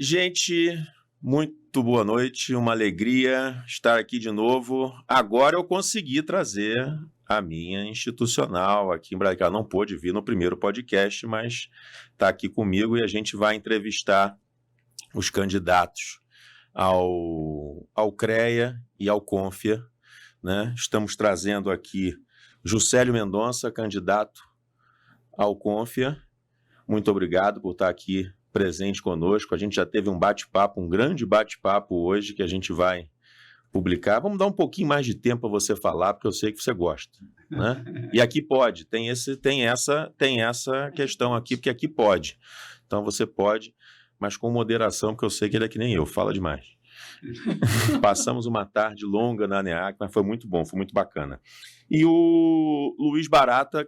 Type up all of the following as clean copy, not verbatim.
Gente, muito boa noite, uma alegria estar aqui de novo. Agora eu consegui trazer a minha institucional aqui em Brasília. Ela não pôde vir no primeiro podcast, mas está aqui comigo e a gente vai entrevistar os candidatos ao CREA e ao CONFIA, né? Estamos trazendo aqui Juscelio Mendonça, candidato ao CONFIA. Muito obrigado por estar aqui presente conosco. A gente já teve um bate-papo, um grande bate-papo hoje que a gente vai publicar. Vamos dar um pouquinho mais de tempo para você falar, porque eu sei que você gosta, né? E aqui pode, tem essa questão aqui, porque aqui pode. Então você pode, mas com moderação, porque eu sei que ele é que nem eu, fala demais. Passamos uma tarde longa na ANEAC, mas foi muito bom, foi muito bacana. E o Luiz Barata,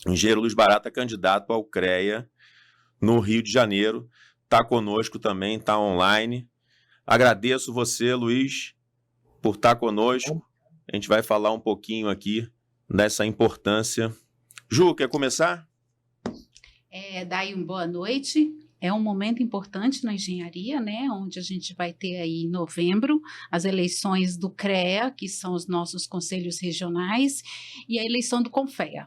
engenheiro Luiz Barata, candidato ao CREA no Rio de Janeiro, está conosco também, está online. Agradeço você, Luiz, por estar conosco. A gente vai falar um pouquinho aqui dessa importância. Ju, quer começar? Daí uma boa noite. É um momento importante na engenharia, né, onde a gente vai ter aí em novembro as eleições do CREA, que são os nossos conselhos regionais, e a eleição do CONFEA.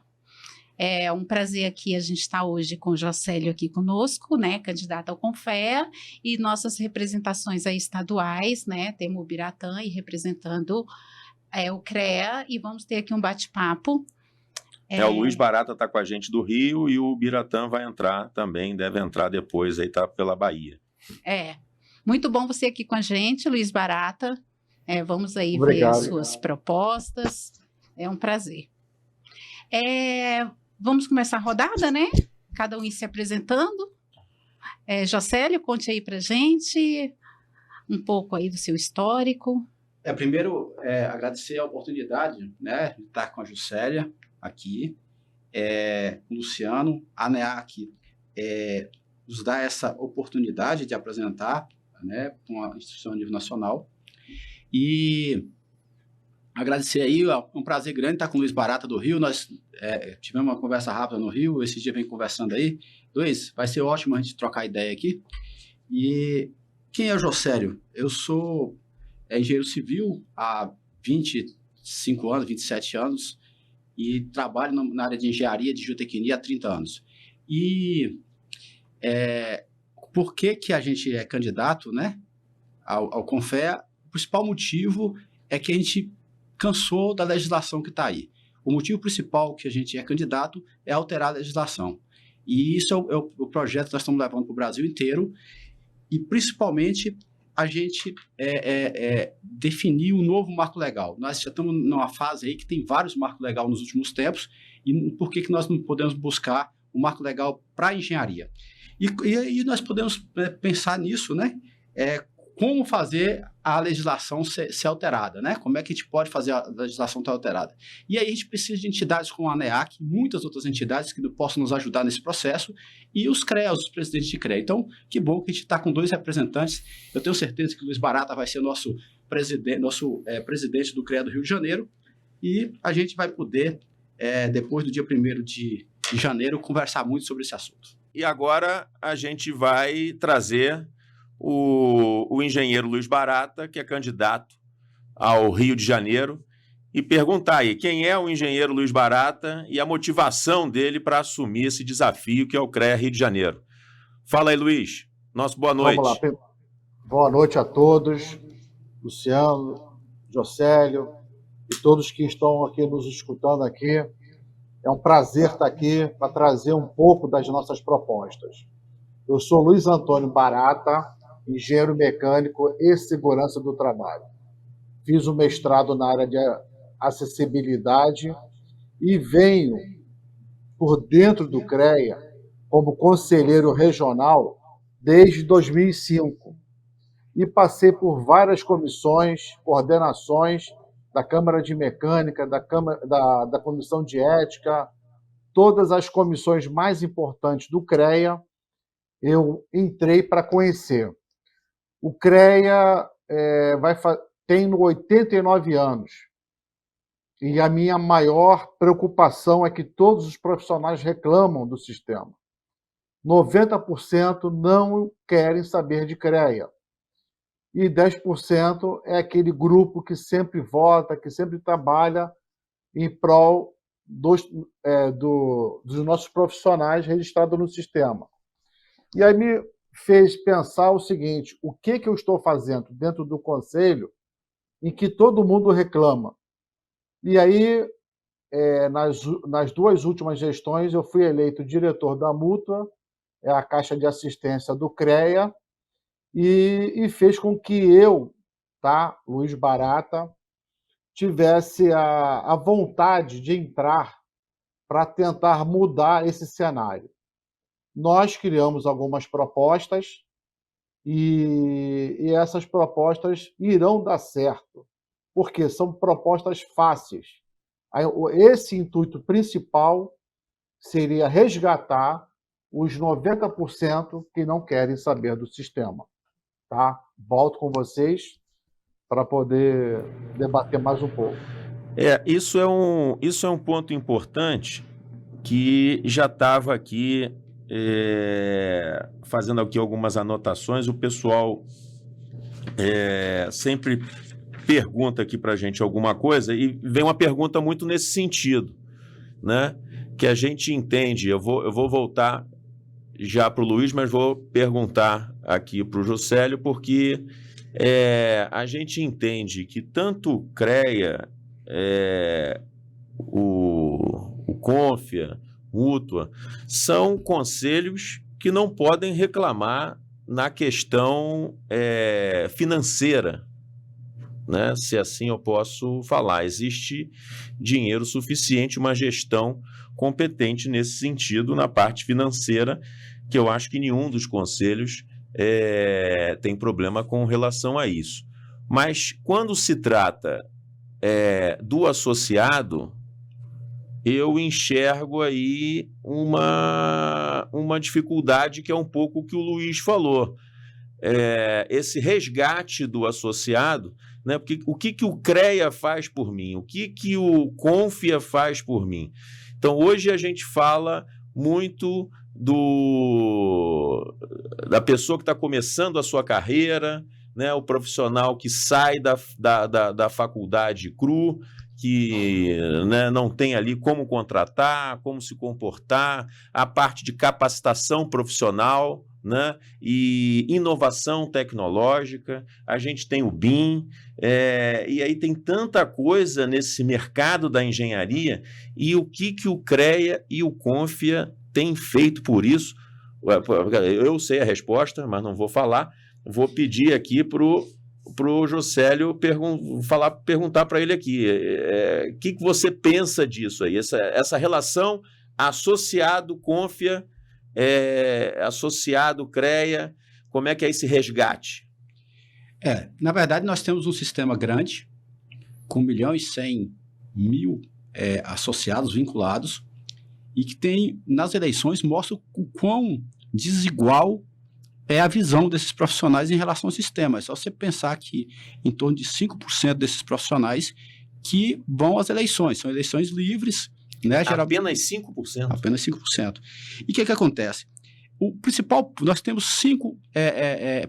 É um prazer aqui a gente estar hoje com o Juscelio aqui conosco, né, candidato ao CONFEA, e nossas representações aí estaduais, né, temos o Biratã e representando o CREA, e vamos ter aqui um bate-papo. O Luiz Barata está com a gente do Rio e o Biratã vai entrar também, deve entrar depois, aí está pela Bahia. Muito bom você aqui com a gente, Luiz Barata. Vamos aí Obrigado. ver as suas propostas. É um prazer. Vamos começar a rodada, né? Cada um ir se apresentando. Juscelio, conte aí pra gente um pouco aí do seu histórico. Primeiro, agradecer a oportunidade, né, de estar com a Juscelia aqui, o Luciano, a ANEAC nos dá essa oportunidade de apresentar, né, uma instituição a nível nacional. E agradecer aí, é um prazer grande estar com o Luiz Barata do Rio. Nós tivemos uma conversa rápida no Rio, esse dia vem conversando aí. Luiz, vai ser ótimo a gente trocar ideia aqui. E quem é o Juscelio? Eu sou engenheiro civil há 25 anos, 27 anos, e trabalho na área de engenharia de geotecnia há 30 anos. E por que a gente é candidato, né, ao CONFEA? O principal motivo é que a gente cansou da legislação que está aí. O motivo principal que a gente é candidato é alterar a legislação. E isso é o projeto que nós estamos levando para o Brasil inteiro, e principalmente a gente definir um novo marco legal. Nós já estamos numa fase aí que tem vários marcos legais nos últimos tempos, e por que nós não podemos buscar um marco legal para a engenharia? E nós podemos pensar nisso, né? Como fazer a legislação ser alterada, né? Como é que a gente pode fazer a legislação ser alterada? E aí a gente precisa de entidades como a ANEAC, muitas outras entidades que possam nos ajudar nesse processo, e os CREAs, os presidentes de CREA. Então, que bom que a gente está com 2 representantes. Eu tenho certeza que o Luiz Barata vai ser nosso presidente do CREA do Rio de Janeiro, e a gente vai poder, depois do dia 1º de janeiro, conversar muito sobre esse assunto. E agora a gente vai trazer o engenheiro Luiz Barata, que é candidato ao Rio de Janeiro, e perguntar aí quem é o engenheiro Luiz Barata e a motivação dele para assumir esse desafio que é o CREA Rio de Janeiro. Fala aí, Luiz. Nosso boa noite. Vamos lá. Boa noite a todos, Luciano, Juscelio e todos que estão aqui nos escutando aqui. É um prazer estar aqui para trazer um pouco das nossas propostas. Eu sou Luiz Antônio Barata, engenheiro mecânico e segurança do trabalho. Fiz o mestrado na área de acessibilidade e venho por dentro do CREA como conselheiro regional desde 2005. E passei por várias comissões, coordenações da Câmara de Mecânica, da Comissão de Ética, todas as comissões mais importantes do CREA, eu entrei para conhecer. O CREA tem 89 anos, e a minha maior preocupação é que todos os profissionais reclamam do sistema. 90% não querem saber de CREA. E 10% é aquele grupo que sempre vota, que sempre trabalha em prol dos nossos profissionais registrados no sistema. E aí me fez pensar o seguinte: o que eu estou fazendo dentro do conselho em que todo mundo reclama? E aí, nas 2 últimas gestões, eu fui eleito diretor da Mútua, a Caixa de Assistência do CREA, e fez com que eu, Luiz Barata, tivesse a vontade de entrar para tentar mudar esse cenário. Nós criamos algumas propostas e essas propostas irão dar certo, porque são propostas fáceis. Esse intuito principal seria resgatar os 90% que não querem saber do sistema. Tá? Volto com vocês para poder debater mais um pouco. Isso é um ponto importante que já estava aqui fazendo aqui algumas anotações. O pessoal sempre pergunta aqui para a gente alguma coisa e vem uma pergunta muito nesse sentido, né? Que a gente entende. Eu vou voltar já para o Luiz, mas vou perguntar aqui para o Josélio, porque a gente entende que tanto o CREA, o CONFIA, Mútua, são conselhos que não podem reclamar na questão financeira, né? Se assim eu posso falar. Existe dinheiro suficiente, uma gestão competente nesse sentido, na parte financeira, que eu acho que nenhum dos conselhos tem problema com relação a isso. Mas quando se trata do associado, eu enxergo aí uma dificuldade que é um pouco o que o Luiz falou. Esse resgate do associado, né? Porque o que o CREA faz por mim? O que o CONFIA faz por mim? Então, hoje a gente fala muito da pessoa que está começando a sua carreira, né? O profissional que sai da faculdade cru, que, né, não tem ali como contratar, como se comportar, a parte de capacitação profissional, né, e inovação tecnológica. A gente tem o BIM, e aí tem tanta coisa nesse mercado da engenharia, e o que o CREA e o CONFIA têm feito por isso? Eu sei a resposta, mas não vou falar. Vou pedir aqui para o Josélio perguntar para ele aqui, o que você pensa disso aí, essa relação associado CONFIA, associado CREA, como é que é esse resgate? Na verdade, nós temos um sistema grande, com 1.100.000 associados vinculados, e que tem, nas eleições, mostra o quão desigual é a visão desses profissionais em relação ao sistema. É só você pensar que em torno de 5% desses profissionais que vão às eleições. São eleições livres, né? Apenas 5%? Apenas 5%. E o que acontece? O principal, nós temos 5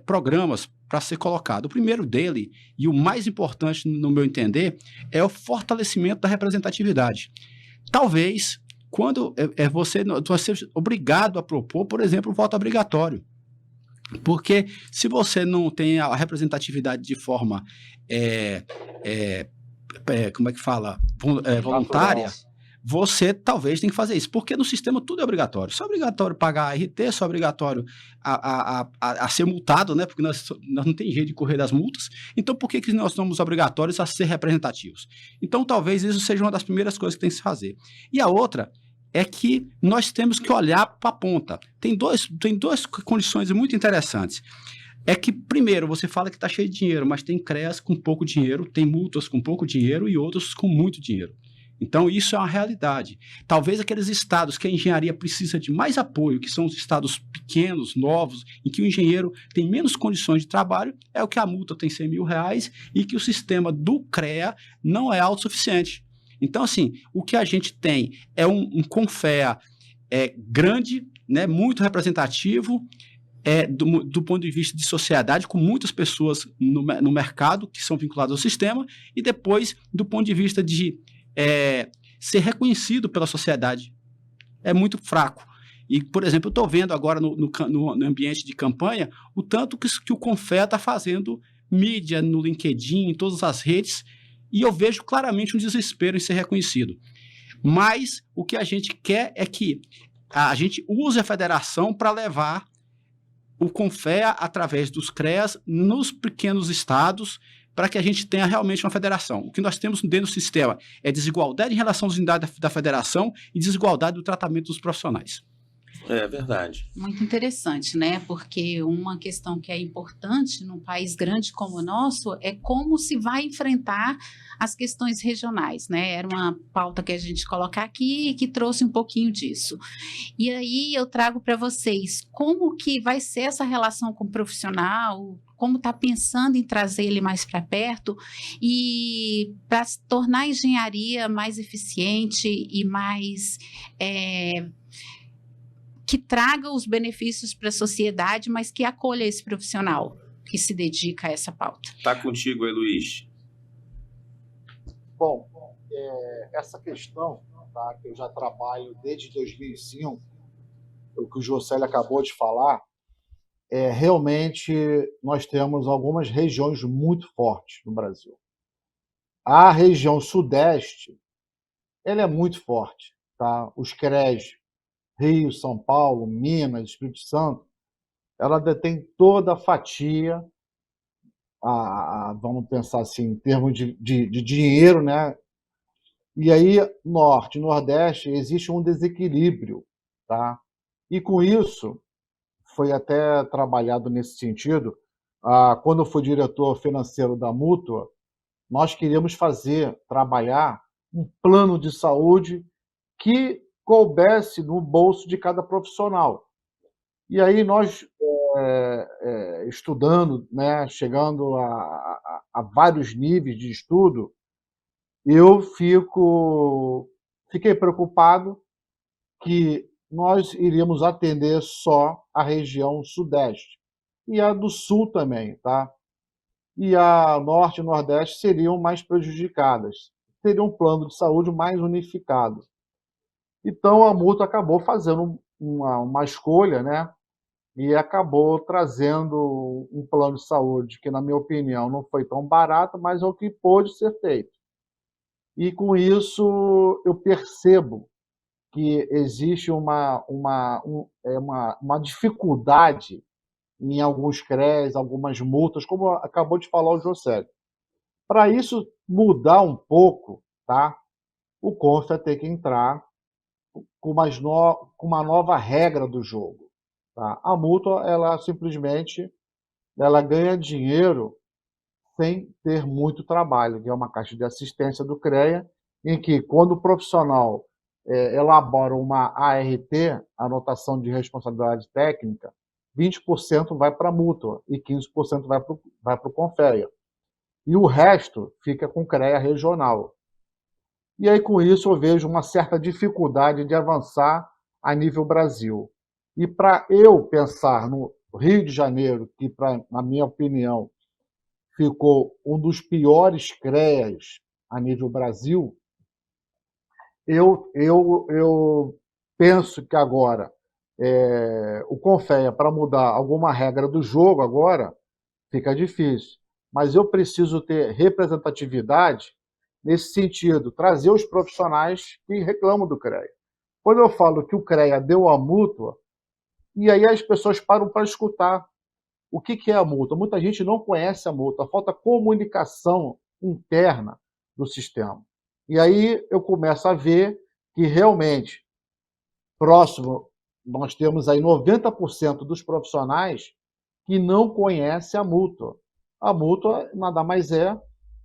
programas para ser colocado. O primeiro dele, e o mais importante no meu entender, é o fortalecimento da representatividade. Talvez, quando você seja obrigado a propor, por exemplo, o voto obrigatório. Porque se você não tem a representatividade de forma, como é que fala? Voluntária, você talvez tenha que fazer isso. Porque no sistema tudo é obrigatório. Só é obrigatório pagar a RT, só é obrigatório a ser multado, né? Porque nós não tem jeito de correr das multas. Então, por que nós somos obrigatórios a ser representativos? Então, talvez isso seja uma das primeiras coisas que tem que se fazer. E a outra é que nós temos que olhar para a ponta. Tem duas condições muito interessantes. É que, primeiro, você fala que está cheio de dinheiro, mas tem CREAs com pouco dinheiro, tem multas com pouco dinheiro e outros com muito dinheiro. Então, isso é uma realidade. Talvez aqueles estados que a engenharia precisa de mais apoio, que são os estados pequenos, novos, em que o engenheiro tem menos condições de trabalho, é o que a multa tem R$100.000 e que o sistema do CREA não é autossuficiente. Então, assim, o que a gente tem é um CONFEA grande, né, muito representativo, do ponto de vista de sociedade, com muitas pessoas no mercado que são vinculadas ao sistema, e depois do ponto de vista de ser reconhecido pela sociedade. É muito fraco. E, por exemplo, eu estou vendo agora no ambiente de campanha o tanto que o Confea está fazendo mídia no LinkedIn, em todas as redes, e eu vejo claramente um desespero em ser reconhecido. Mas o que a gente quer é que a gente use a federação para levar o Confea, através dos CREAs, nos pequenos estados, para que a gente tenha realmente uma federação. O que nós temos dentro do sistema é desigualdade em relação às unidades da federação e desigualdade do tratamento dos profissionais. É verdade. Muito interessante, né? Porque uma questão que é importante num país grande como o nosso é como se vai enfrentar as questões regionais, né? Era uma pauta que a gente coloca aqui e que trouxe um pouquinho disso. E aí eu trago para vocês como que vai ser essa relação com o profissional, como está pensando em trazer ele mais para perto e para tornar a engenharia mais eficiente e mais que traga os benefícios para a sociedade, mas que acolha esse profissional que se dedica a essa pauta. Está contigo aí, Luiz. Bom, essa questão, tá, que eu já trabalho desde 2005, o que o Josélio acabou de falar, realmente nós temos algumas regiões muito fortes no Brasil. A região sudeste, ela é muito forte, tá? Os CREAs, Rio, São Paulo, Minas, Espírito Santo, ela detém toda a fatia, vamos pensar assim, em termos de dinheiro, né? E aí, Norte e Nordeste, existe um desequilíbrio, tá? E com isso, foi até trabalhado nesse sentido, quando eu fui diretor financeiro da Mútua, nós queríamos trabalhar um plano de saúde que coubesse no bolso de cada profissional. E aí nós, estudando, né, chegando a vários níveis de estudo, eu fiquei preocupado que nós iríamos atender só a região sudeste e a do sul também, tá? E a norte e nordeste seriam mais prejudicadas. Teria um plano de saúde mais unificado. Então, a Mútua acabou fazendo uma escolha, né? E acabou trazendo um plano de saúde que, na minha opinião, não foi tão barato, mas é o que pôde ser feito. E, com isso, eu percebo que existe uma dificuldade em alguns CREAs, algumas multas, como acabou de falar o Josélio. Para isso mudar um pouco, tá? O CONF vai ter que entrar com uma nova regra do jogo. Tá? A multa, ela simplesmente ganha dinheiro sem ter muito trabalho, que é uma caixa de assistência do CREA, em que, quando o profissional elabora uma ART, anotação de responsabilidade técnica, 20% vai para a mútua e 15% vai para o Confea. E o resto fica com o CREA regional. E aí, com isso, eu vejo uma certa dificuldade de avançar a nível Brasil. E para eu pensar no Rio de Janeiro, que, na minha opinião, ficou um dos piores CREAs a nível Brasil, eu penso que agora o Confea, para mudar alguma regra do jogo agora, fica difícil. Mas eu preciso ter representatividade nesse sentido, trazer os profissionais que reclamam do CREA. Quando eu falo que o CREA deu a mútua, e aí as pessoas param para escutar o que é a multa. Muita gente não conhece a multa, falta comunicação interna do sistema. E aí eu começo a ver que realmente, próximo, nós temos aí 90% dos profissionais que não conhecem a multa. A multa nada mais é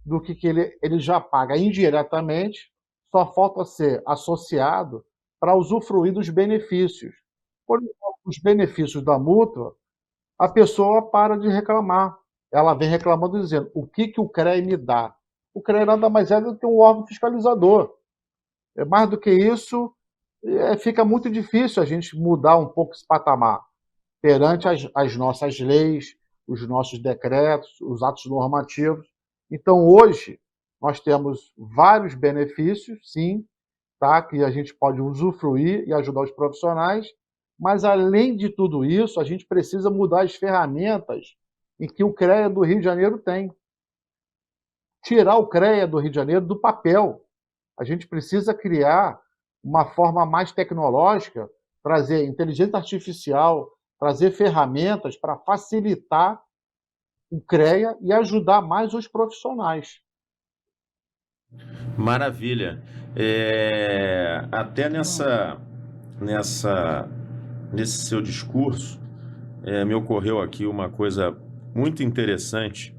do que ele já paga indiretamente, só falta ser associado para usufruir dos benefícios. Quando os benefícios da multa, a pessoa para de reclamar. Ela vem reclamando dizendo, o que o CREA me dá? O CREA nada mais é do que um órgão fiscalizador. Mais do que isso, fica muito difícil a gente mudar um pouco esse patamar perante as nossas leis, os nossos decretos, os atos normativos. Então, hoje, nós temos vários benefícios, sim, tá, que a gente pode usufruir e ajudar os profissionais, mas, além de tudo isso, a gente precisa mudar as ferramentas em que o CREA do Rio de Janeiro tem. Tirar o CREA do Rio de Janeiro do papel. A gente precisa criar uma forma mais tecnológica, trazer inteligência artificial, trazer ferramentas para facilitar o CREA e ajudar mais os profissionais. Maravilha. Até nesse seu discurso, me ocorreu aqui uma coisa muito interessante,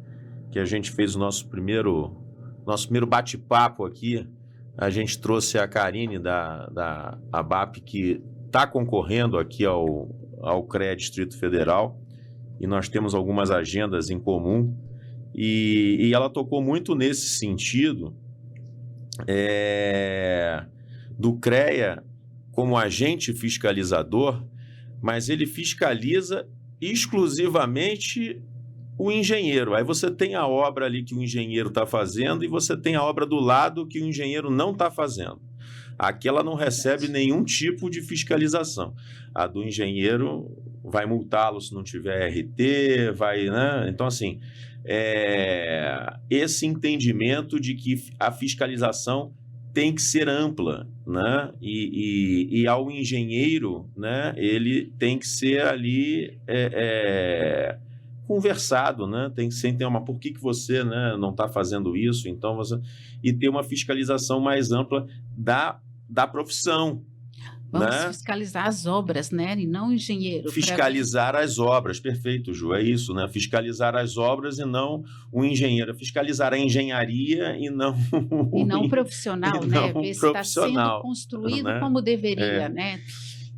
que a gente fez o nosso primeiro bate-papo aqui. A gente trouxe a Karine da ABAP, que está concorrendo aqui ao CREA Distrito Federal, e nós temos algumas agendas em comum, e ela tocou muito nesse sentido do CREA como agente fiscalizador, mas ele fiscaliza exclusivamente o engenheiro. Aí você tem a obra ali que o engenheiro está fazendo e você tem a obra do lado que o engenheiro não está fazendo. Aqui ela não recebe nenhum tipo de fiscalização. A do engenheiro vai multá-lo se não tiver RT, né? Então, assim, esse entendimento de que a fiscalização tem que ser ampla, né? E ao engenheiro, né, ele tem que ser ali conversado, né? Tem que ser, mas por que você, né, não está fazendo isso? Então e ter uma fiscalização mais ampla da profissão. Vamos, né? fiscalizar as obras, né? E não o engenheiro. Fiscalizar as obras, perfeito, Ju, é isso, né? Fiscalizar as obras e não o engenheiro. Fiscalizar a engenharia e não o profissional, né? Ver se está sendo construído, né, como deveria, né?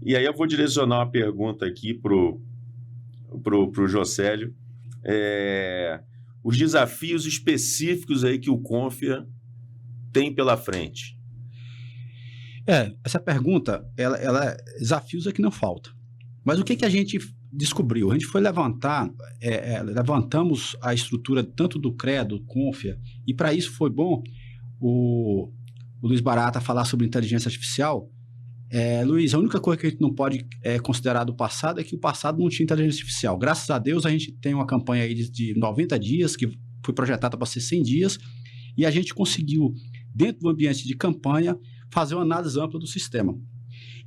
E aí eu vou direcionar uma pergunta aqui pro Josélio. Os desafios específicos aí que o Confia tem pela frente. Essa pergunta, ela desafios é que não falta. Mas o que a gente descobriu? A gente foi levantamos a estrutura tanto do CREA, do Confia, e para isso foi bom o Luiz Barata falar sobre inteligência artificial. Luiz, a única coisa que a gente não pode considerar do passado é que o passado não tinha inteligência artificial. Graças a Deus, a gente tem uma campanha aí de 90 dias, que foi projetada para ser 100 dias, e a gente conseguiu, dentro do ambiente de campanha, fazer uma análise ampla do sistema.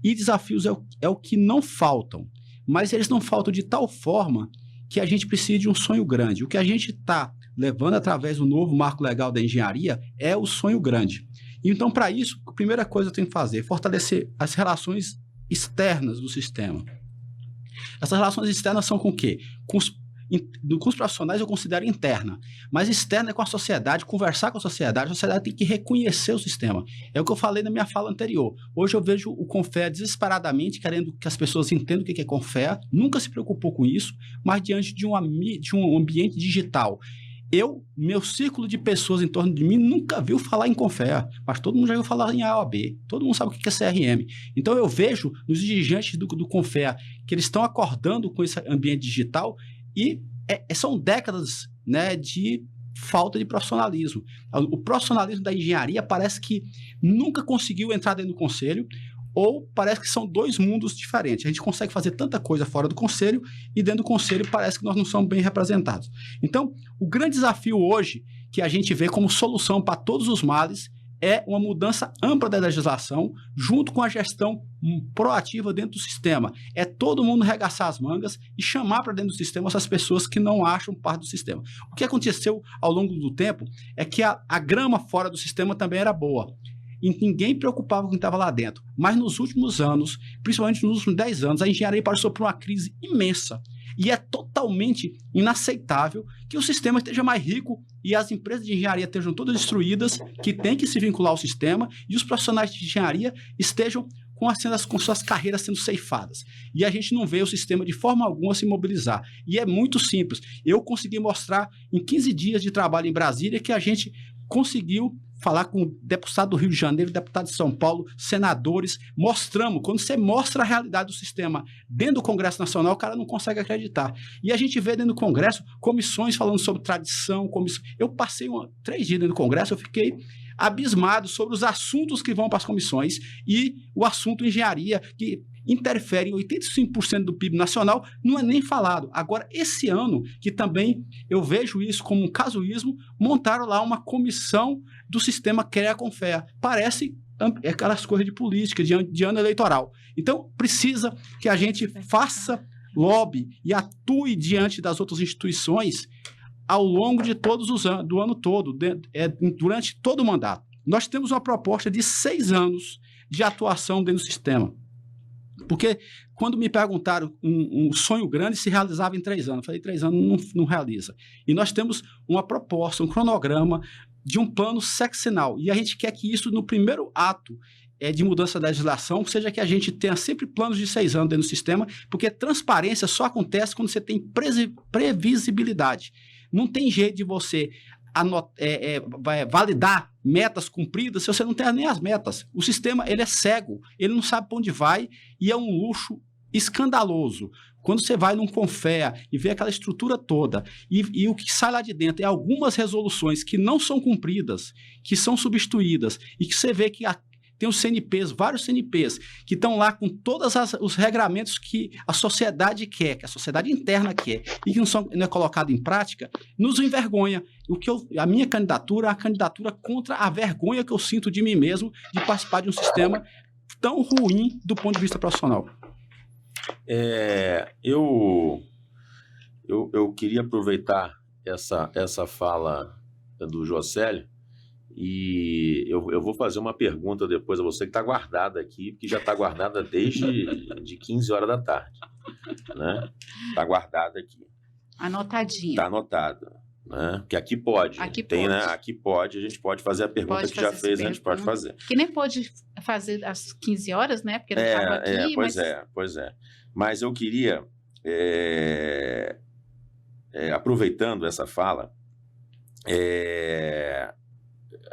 E desafios é o que não faltam, mas eles não faltam de tal forma que a gente precisa de um sonho grande. O que a gente está levando através do novo marco legal da engenharia é o sonho grande. Então, para isso, a primeira coisa que eu tenho que fazer é fortalecer as relações externas do sistema. Essas relações externas são com o quê? Com os profissionais eu considero interna, mas externa é com a sociedade, conversar com a sociedade tem que reconhecer o sistema. É o que eu falei na minha fala anterior. Hoje eu vejo o Confea desesperadamente querendo que as pessoas entendam o que é Confea, nunca se preocupou com isso, mas diante de um ambiente digital. Meu círculo de pessoas em torno de mim nunca viu falar em Confea, mas todo mundo já viu falar em AOB, todo mundo sabe o que é CRM. Então eu vejo nos dirigentes do Confea que eles estão acordando com esse ambiente digital e são décadas, né, de falta de profissionalismo. O profissionalismo da engenharia parece que nunca conseguiu entrar dentro do conselho, ou parece que são dois mundos diferentes. A gente consegue fazer tanta coisa fora do conselho e dentro do conselho parece que nós não somos bem representados. Então, o grande desafio hoje que a gente vê como solução para todos os males é uma mudança ampla da legislação junto com a gestão proativa dentro do sistema. É todo mundo regaçar as mangas e chamar para dentro do sistema essas pessoas que não acham parte do sistema. O que aconteceu ao longo do tempo é que a grama fora do sistema também era boa. E ninguém preocupava com quem estava lá dentro. Mas nos últimos anos, principalmente nos últimos 10 anos, a engenharia passou por uma crise imensa. E é totalmente inaceitável que o sistema esteja mais rico e as empresas de engenharia estejam todas destruídas, que têm que se vincular ao sistema, e os profissionais de engenharia estejam com suas carreiras sendo ceifadas. E a gente não vê o sistema de forma alguma se mobilizar. E é muito simples. Eu consegui mostrar em 15 dias de trabalho em Brasília que a gente conseguiu falar com deputado do Rio de Janeiro, deputado de São Paulo, senadores, mostramos. Quando você mostra a realidade do sistema dentro do Congresso Nacional, o cara não consegue acreditar. E a gente vê dentro do Congresso comissões falando sobre tradição. Eu passei 3 dias dentro do Congresso, eu fiquei abismado sobre os assuntos que vão para as comissões e o assunto engenharia, que interfere em 85% do PIB nacional, não é nem falado. Agora, esse ano, que também eu vejo isso como um casuísmo, montaram lá uma comissão do sistema CREA-CONFEA. Parece aquelas coisas de política, de ano eleitoral. Então, precisa que a gente faça lobby e atue diante das outras instituições ao longo de todos os anos, do ano todo, durante todo o mandato. Nós temos uma proposta de 6 anos de atuação dentro do sistema. Porque quando me perguntaram um sonho grande se realizava em 3 anos, eu falei, 3 anos não realiza. E nós temos uma proposta, um cronograma de um plano sexenal. E a gente quer que isso, no primeiro ato de mudança da legislação, seja que a gente tenha sempre planos de 6 anos dentro do sistema, porque transparência só acontece quando você tem previsibilidade. Não tem jeito de você validar metas cumpridas se você não tem nem as metas. O sistema ele é cego, ele não sabe para onde vai e é um luxo escandaloso. Quando você vai num Confea e vê aquela estrutura toda e o que sai lá de dentro é algumas resoluções que não são cumpridas, que são substituídas e que você vê que tem os CNPs, vários CNPs, que estão lá com todos os regramentos que a sociedade quer, que a sociedade interna quer, e que não é colocado em prática, nos envergonha. A minha candidatura é a candidatura contra a vergonha que eu sinto de mim mesmo de participar de um sistema tão ruim do ponto de vista profissional. Eu queria aproveitar essa fala do Josélio, e eu vou fazer uma pergunta depois a você que está guardada aqui, que já está guardada desde de 15 horas da tarde. Né? Está guardada aqui. Anotadinho. Está anotado. Né? Porque aqui pode. Aqui pode, a gente pode fazer a pergunta que já fez, a gente pode fazer. Que nem pode fazer às 15 horas, né? Porque não estava aqui. Pois é. Mas eu queria, aproveitando essa fala,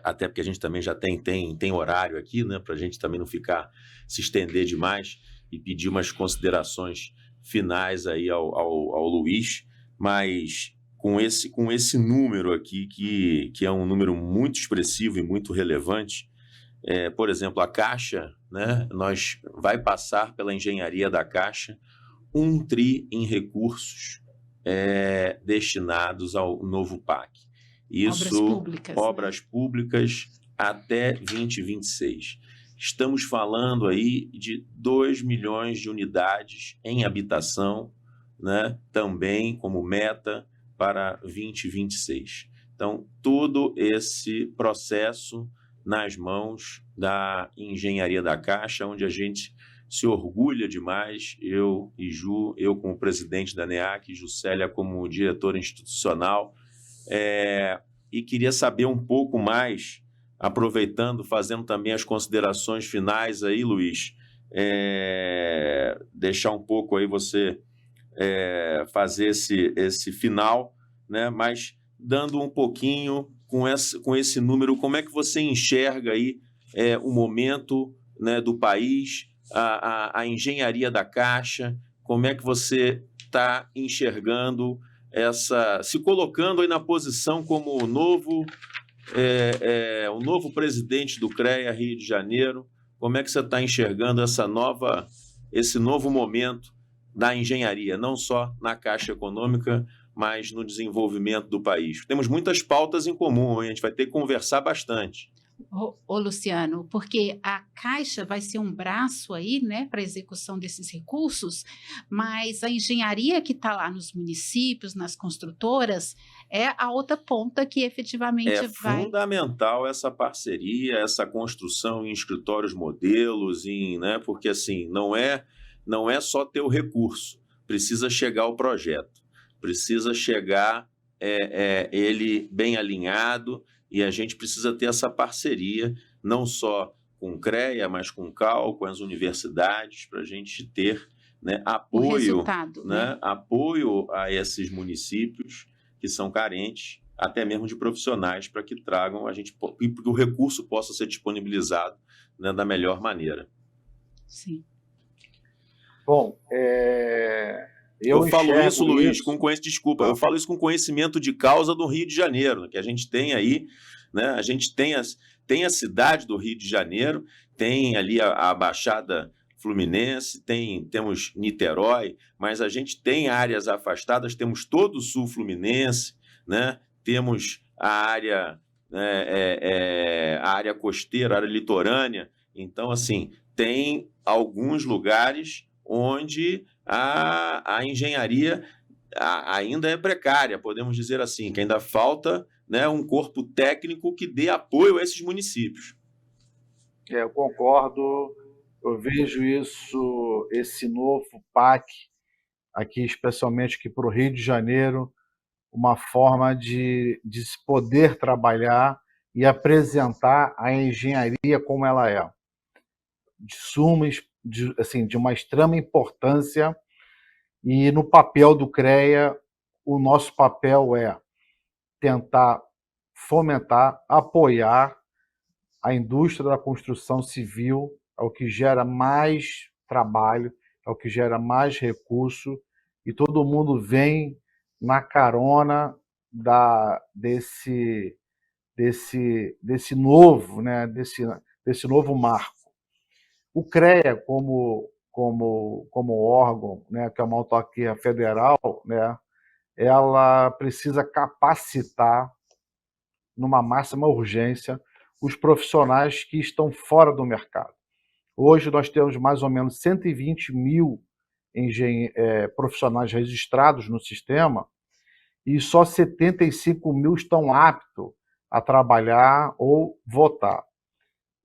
até porque a gente também já tem horário aqui, né, para a gente também não ficar se estender demais e pedir umas considerações finais aí ao Luiz, mas com esse número aqui, que é um número muito expressivo e muito relevante, por exemplo, a Caixa, né, nós vai passar pela engenharia da Caixa 1 tri em recursos destinados ao novo PAC. Isso, obras públicas até 2026. Estamos falando aí de 2 milhões de unidades em habitação, né, também como meta para 2026. Então, todo esse processo nas mãos da engenharia da Caixa, onde a gente se orgulha demais, eu e Ju, eu como presidente da NEAC, Juscelia como diretora institucional, e queria saber um pouco mais, aproveitando, fazendo também as considerações finais aí, Luiz, deixar um pouco aí você fazer esse final, né? Mas dando um pouquinho com esse número, como é que você enxerga aí o momento, né, do país, a engenharia da Caixa, como é que você está enxergando se colocando aí na posição como o novo presidente do CREA Rio de Janeiro, como é que você está enxergando esse novo momento da engenharia, não só na Caixa Econômica, mas no desenvolvimento do país? Temos muitas pautas em comum, hein? A gente vai ter que conversar bastante. Ô Luciano, porque a Caixa vai ser um braço aí, né, para a execução desses recursos, mas a engenharia que está lá nos municípios, nas construtoras, é a outra ponta que efetivamente vai... É fundamental essa parceria, essa construção em escritórios modelos, né, porque assim, não é só ter o recurso, precisa chegar o projeto, precisa chegar ele bem alinhado, e a gente precisa ter essa parceria, não só com o CREA, mas com o CAL, com as universidades, para a gente ter, né, apoio, apoio a esses municípios que são carentes, até mesmo de profissionais, para que tragam e que o recurso possa ser disponibilizado, né, da melhor maneira. Sim. Bom, eu falo enxergo isso, Luiz, isso. Eu falo isso com conhecimento de causa do Rio de Janeiro, que a gente tem aí, né? A gente tem a cidade do Rio de Janeiro, tem ali a Baixada Fluminense, temos Niterói, mas a gente tem áreas afastadas, temos todo o sul fluminense, né? Temos a área, a área costeira, a área litorânea. Então, assim, tem alguns lugares onde a engenharia ainda é precária, podemos dizer assim, que ainda falta, né, um corpo técnico que dê apoio a esses municípios. Eu concordo, eu vejo esse novo PAC aqui, especialmente aqui para o Rio de Janeiro, uma forma de se poder trabalhar e apresentar a engenharia como ela é, de uma extrema importância. E no papel do CREA, o nosso papel é tentar fomentar, apoiar a indústria da construção civil, é o que gera mais trabalho, é o que gera mais recurso, e todo mundo vem na carona desse novo, né, desse novo marco. O CREA, como órgão, né, que é uma autarquia federal, né, ela precisa capacitar, numa máxima urgência, os profissionais que estão fora do mercado. Hoje nós temos mais ou menos 120 mil profissionais registrados no sistema e só 75 mil estão aptos a trabalhar ou votar.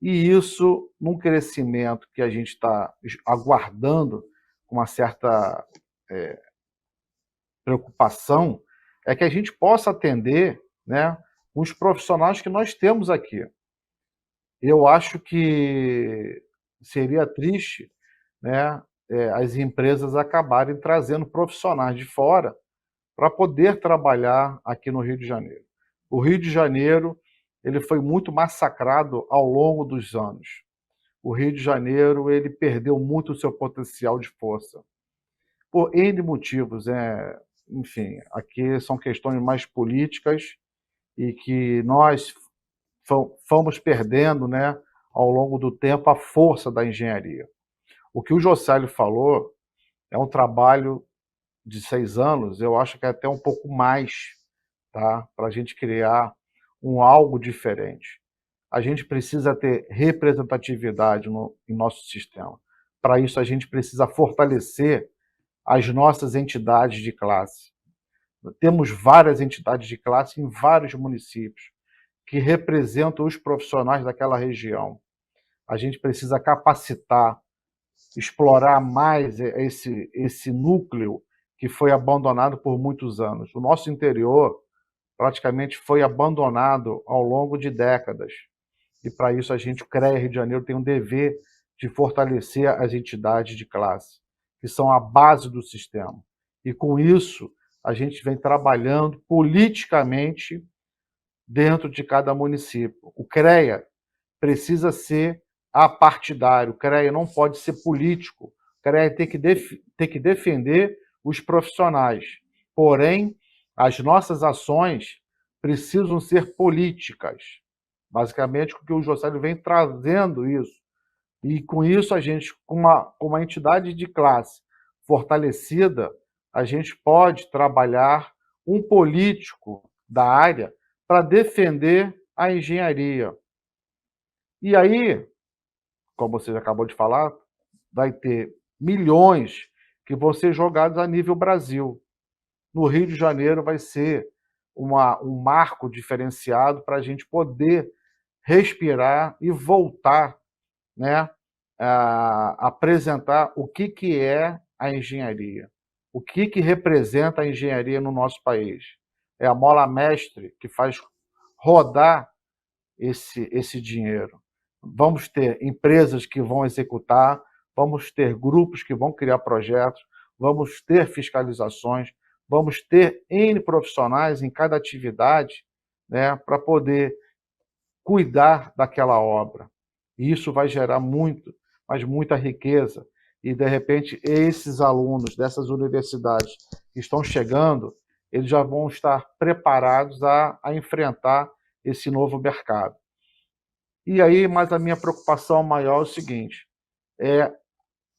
E isso, num crescimento que a gente está aguardando com uma certa preocupação, é que a gente possa atender, né, os profissionais que nós temos aqui. Eu acho que seria triste, né, as empresas acabarem trazendo profissionais de fora para poder trabalhar aqui no Rio de Janeiro. O Rio de Janeiro ele foi muito massacrado ao longo dos anos. O Rio de Janeiro ele perdeu muito o seu potencial de força. Por N motivos, enfim, aqui são questões mais políticas e que nós fomos perdendo, né, ao longo do tempo, a força da engenharia. O que o Josélio falou é um trabalho de 6 anos, eu acho que é até um pouco mais, tá? Para a gente criar algo diferente. A gente precisa ter representatividade em nosso sistema. Para isso, a gente precisa fortalecer as nossas entidades de classe. Temos várias entidades de classe em vários municípios que representam os profissionais daquela região. A gente precisa capacitar, explorar mais esse núcleo que foi abandonado por muitos anos. O nosso interior praticamente foi abandonado ao longo de décadas. E para isso a gente, o CREA Rio de Janeiro, tem um dever de fortalecer as entidades de classe, que são a base do sistema. E com isso a gente vem trabalhando politicamente dentro de cada município. O CREA precisa ser apartidário, o CREA não pode ser político, o CREA tem que defender os profissionais. Porém, as nossas ações precisam ser políticas. Basicamente, porque o Josélio vem trazendo isso. E com isso, a gente, com uma entidade de classe fortalecida, a gente pode trabalhar um político da área para defender a engenharia. E aí, como você acabou de falar, vai ter milhões que vão ser jogados a nível Brasil. No Rio de Janeiro vai ser um marco diferenciado para a gente poder respirar e voltar, né, a apresentar o que é a engenharia, o que representa a engenharia no nosso país. É a mola mestre que faz rodar esse dinheiro. Vamos ter empresas que vão executar, vamos ter grupos que vão criar projetos, vamos ter fiscalizações, vamos ter N profissionais em cada atividade, né, para poder cuidar daquela obra. E isso vai gerar muito, mas muita riqueza. E, de repente, esses alunos dessas universidades que estão chegando, eles já vão estar preparados a enfrentar esse novo mercado. E aí, mas a minha preocupação maior é o seguinte, é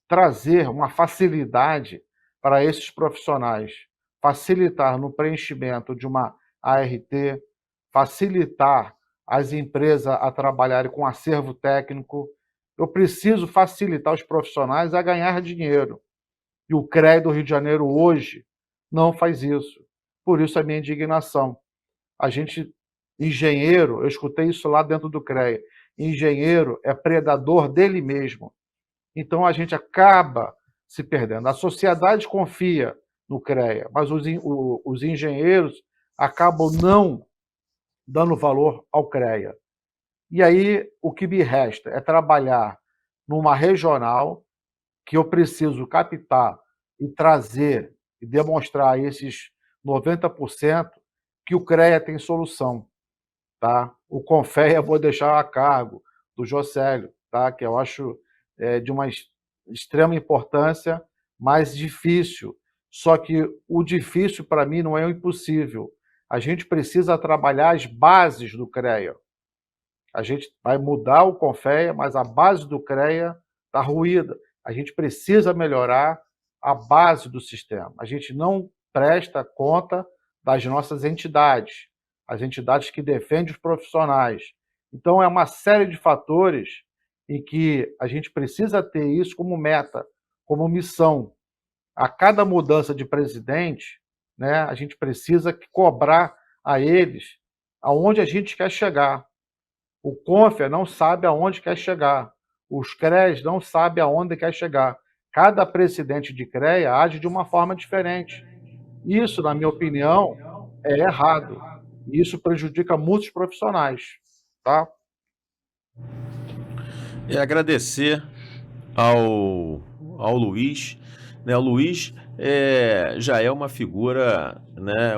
trazer uma facilidade para esses profissionais, facilitar no preenchimento de uma ART, facilitar as empresas a trabalharem com acervo técnico. Eu preciso facilitar os profissionais a ganhar dinheiro. E o CREA do Rio de Janeiro hoje não faz isso. Por isso a minha indignação. A gente, engenheiro, eu escutei isso lá dentro do CREA, engenheiro é predador dele mesmo. Então a gente acaba se perdendo. A sociedade confia no CREA, mas os engenheiros acabam não dando valor ao CREA. E aí o que me resta é trabalhar numa regional que eu preciso captar e trazer e demonstrar a esses 90% que o CREA tem solução. Tá? O Confea eu vou deixar a cargo do Jocélio, tá? Que eu acho de uma extrema importância, mas difícil. Só que o difícil para mim não é o impossível. A gente precisa trabalhar as bases do CREA. A gente vai mudar o Confea, mas a base do CREA está ruída. A gente precisa melhorar a base do sistema. A gente não presta conta das nossas entidades, as entidades que defendem os profissionais. Então, é uma série de fatores em que a gente precisa ter isso como meta, como missão. A cada mudança de presidente, né, a gente precisa cobrar a eles aonde a gente quer chegar. O Confea não sabe aonde quer chegar. Os CREAs não sabem aonde quer chegar. Cada presidente de CREA age de uma forma diferente. Isso, na minha opinião, é errado. E isso prejudica muitos profissionais. Tá? E agradecer ao Luiz. Né? O Luiz já é uma figura, né,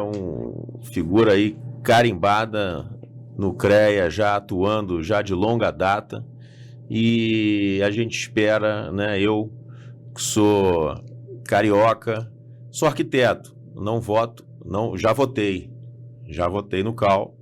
figura aí carimbada no CREA, já atuando já de longa data, e a gente espera, né, eu que sou carioca, sou arquiteto, não voto, não, já votei no CAL,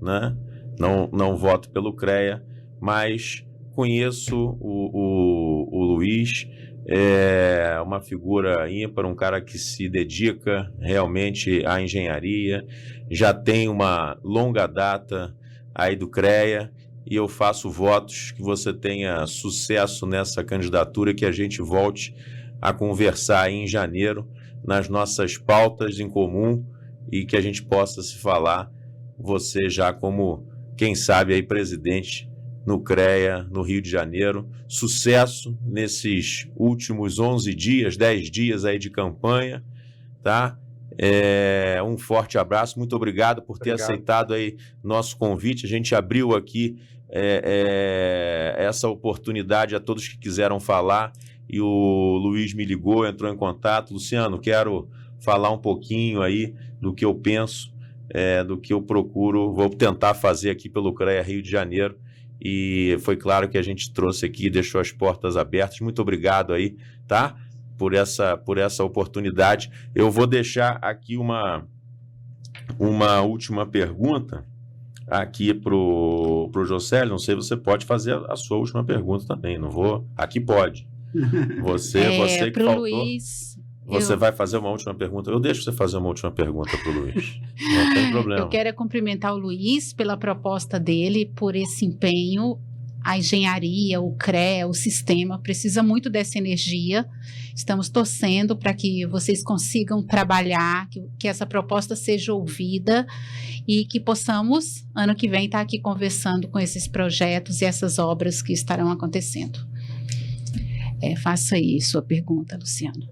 né? Não voto pelo CREA, mas conheço o Luiz, é uma figura ímpar, um cara que se dedica realmente à engenharia, já tem uma longa data aí do CREA, e eu faço votos que você tenha sucesso nessa candidatura e que a gente volte a conversar aí em janeiro nas nossas pautas em comum e que a gente possa se falar, você já como, quem sabe, aí presidente no CREA, no Rio de Janeiro. Sucesso nesses últimos 11 dias, 10 dias aí de campanha, tá? Um forte abraço, muito obrigado por ter aceitado aí nosso convite. A gente abriu aqui essa oportunidade a todos que quiseram falar, e o Luiz me ligou, entrou em contato. Luciano, quero falar um pouquinho aí do que eu penso, do que eu procuro, vou tentar fazer aqui pelo CREA Rio de Janeiro, e foi claro que a gente trouxe aqui, deixou as portas abertas. Muito obrigado aí, tá? Por essa oportunidade. Eu vou deixar aqui uma última pergunta aqui pro Jocélio. Não sei, você pode fazer a sua última pergunta também, não vou... Aqui pode. Você que faltou... Luiz, você vai fazer uma última pergunta? Eu deixo você fazer uma última pergunta para o Luiz. Não tem problema. Eu quero cumprimentar o Luiz pela proposta dele, por esse empenho. A engenharia, o CREA, o sistema precisa muito dessa energia. Estamos torcendo para que vocês consigam trabalhar, que essa proposta seja ouvida e que possamos, ano que vem, estar aqui conversando com esses projetos e essas obras que estarão acontecendo. Faça aí sua pergunta, Luciano.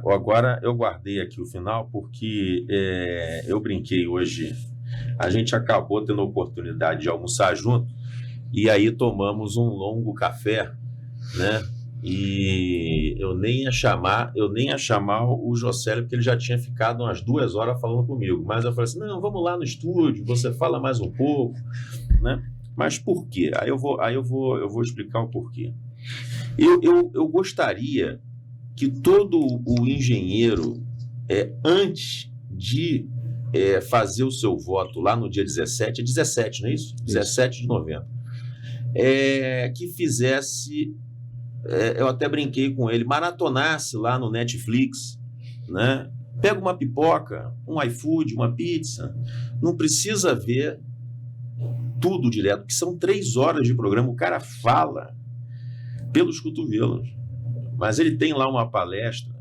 Agora eu guardei aqui o final porque eu brinquei hoje. A gente acabou tendo a oportunidade de almoçar junto, e aí tomamos um longo café, né? E eu nem ia chamar o Josélio, porque ele já tinha ficado umas 2 horas falando comigo. Mas eu falei assim, não, vamos lá no estúdio, você fala mais um pouco, né? Mas por quê? Aí eu vou explicar o porquê. Eu gostaria que todo o engenheiro, antes de fazer o seu voto lá no dia 17, 17, não é isso? 17 de novembro, que fizesse, eu até brinquei com ele, maratonasse lá no Netflix, né? Pega uma pipoca, um iFood, uma pizza, não precisa ver tudo direto, porque são 3 horas de programa, o cara fala pelos cotovelos, mas ele tem lá uma palestra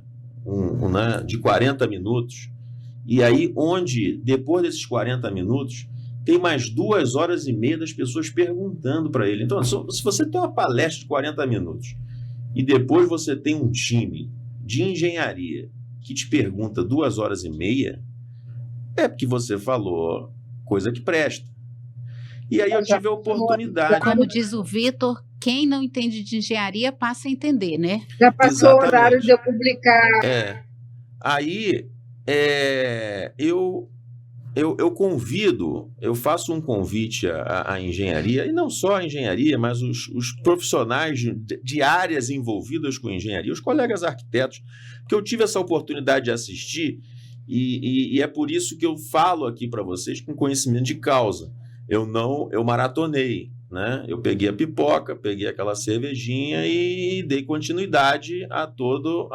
né, de 40 minutos, e aí onde, depois desses 40 minutos, tem mais 2 horas e meia das pessoas perguntando para ele. Então, se você tem uma palestra de 40 minutos e depois você tem um time de engenharia que te pergunta 2 horas e meia, é porque você falou coisa que presta. E aí eu tive a oportunidade... Como diz o Vitor, quem não entende de engenharia passa a entender, né? Já passou o horário de eu publicar. Aí eu convido, eu faço um convite à engenharia, e não só a engenharia, mas os profissionais de áreas envolvidas com engenharia, os colegas arquitetos, que eu tive essa oportunidade de assistir, e é por isso que eu falo aqui para vocês com conhecimento de causa. Eu maratonei, né? Eu peguei a pipoca, peguei aquela cervejinha e dei continuidade a todo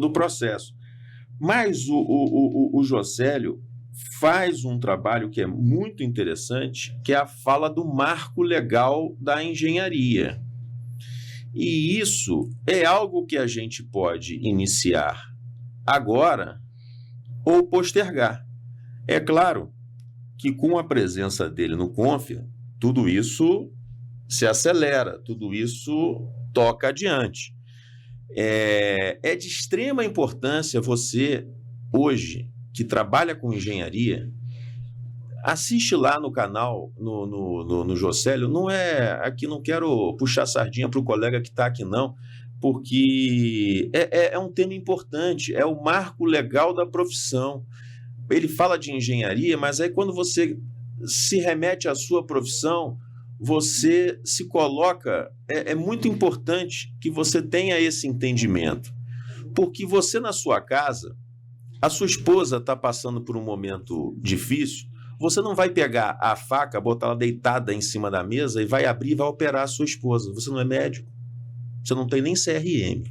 o processo. Mas o Josélio faz um trabalho que é muito interessante, que é a fala do marco legal da engenharia. E isso é algo que a gente pode iniciar agora ou postergar. É claro que com a presença dele no Confia, tudo isso se acelera, tudo isso toca adiante. É de extrema importância você, hoje, que trabalha com engenharia, assiste lá no canal, no Josélio. Aqui não quero puxar sardinha para o colega que está aqui, não, porque é um tema importante, é o marco legal da profissão. Ele fala de engenharia, mas aí quando você se remete à sua profissão, você se coloca... É muito importante que você tenha esse entendimento, porque você na sua casa, a sua esposa está passando por um momento difícil, você não vai pegar a faca, botar ela deitada em cima da mesa e vai abrir e vai operar a sua esposa. Você não é médico, você não tem nem CRM.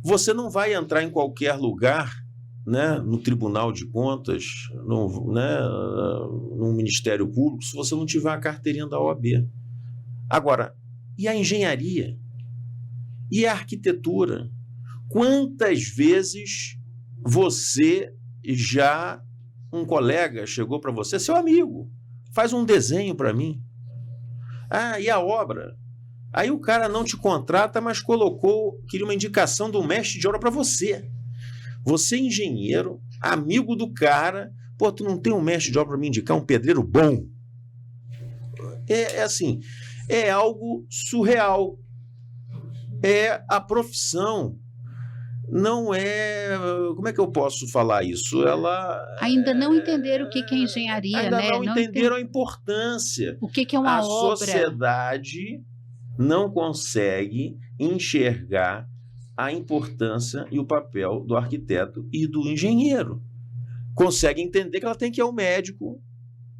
Você não vai entrar em qualquer lugar, né, no Tribunal de Contas, no Ministério Público, se você não tiver a carteirinha da OAB. Agora, e a engenharia? E a arquitetura? Quantas vezes um colega chegou para você, seu amigo, faz um desenho para mim. E a obra? Aí o cara não te contrata, mas queria uma indicação do mestre de obra para você. Você, engenheiro, amigo do cara, tu não tem um mestre de obra para me indicar, um pedreiro bom? Assim, é algo surreal. A profissão não é... Como é que eu posso falar isso? Ainda não entenderam o que é engenharia, ainda né? Não entenderam a importância. O que é uma obra? A sociedade não consegue enxergar a importância e o papel do arquiteto e do engenheiro. Consegue entender que ela tem que ir ao médico,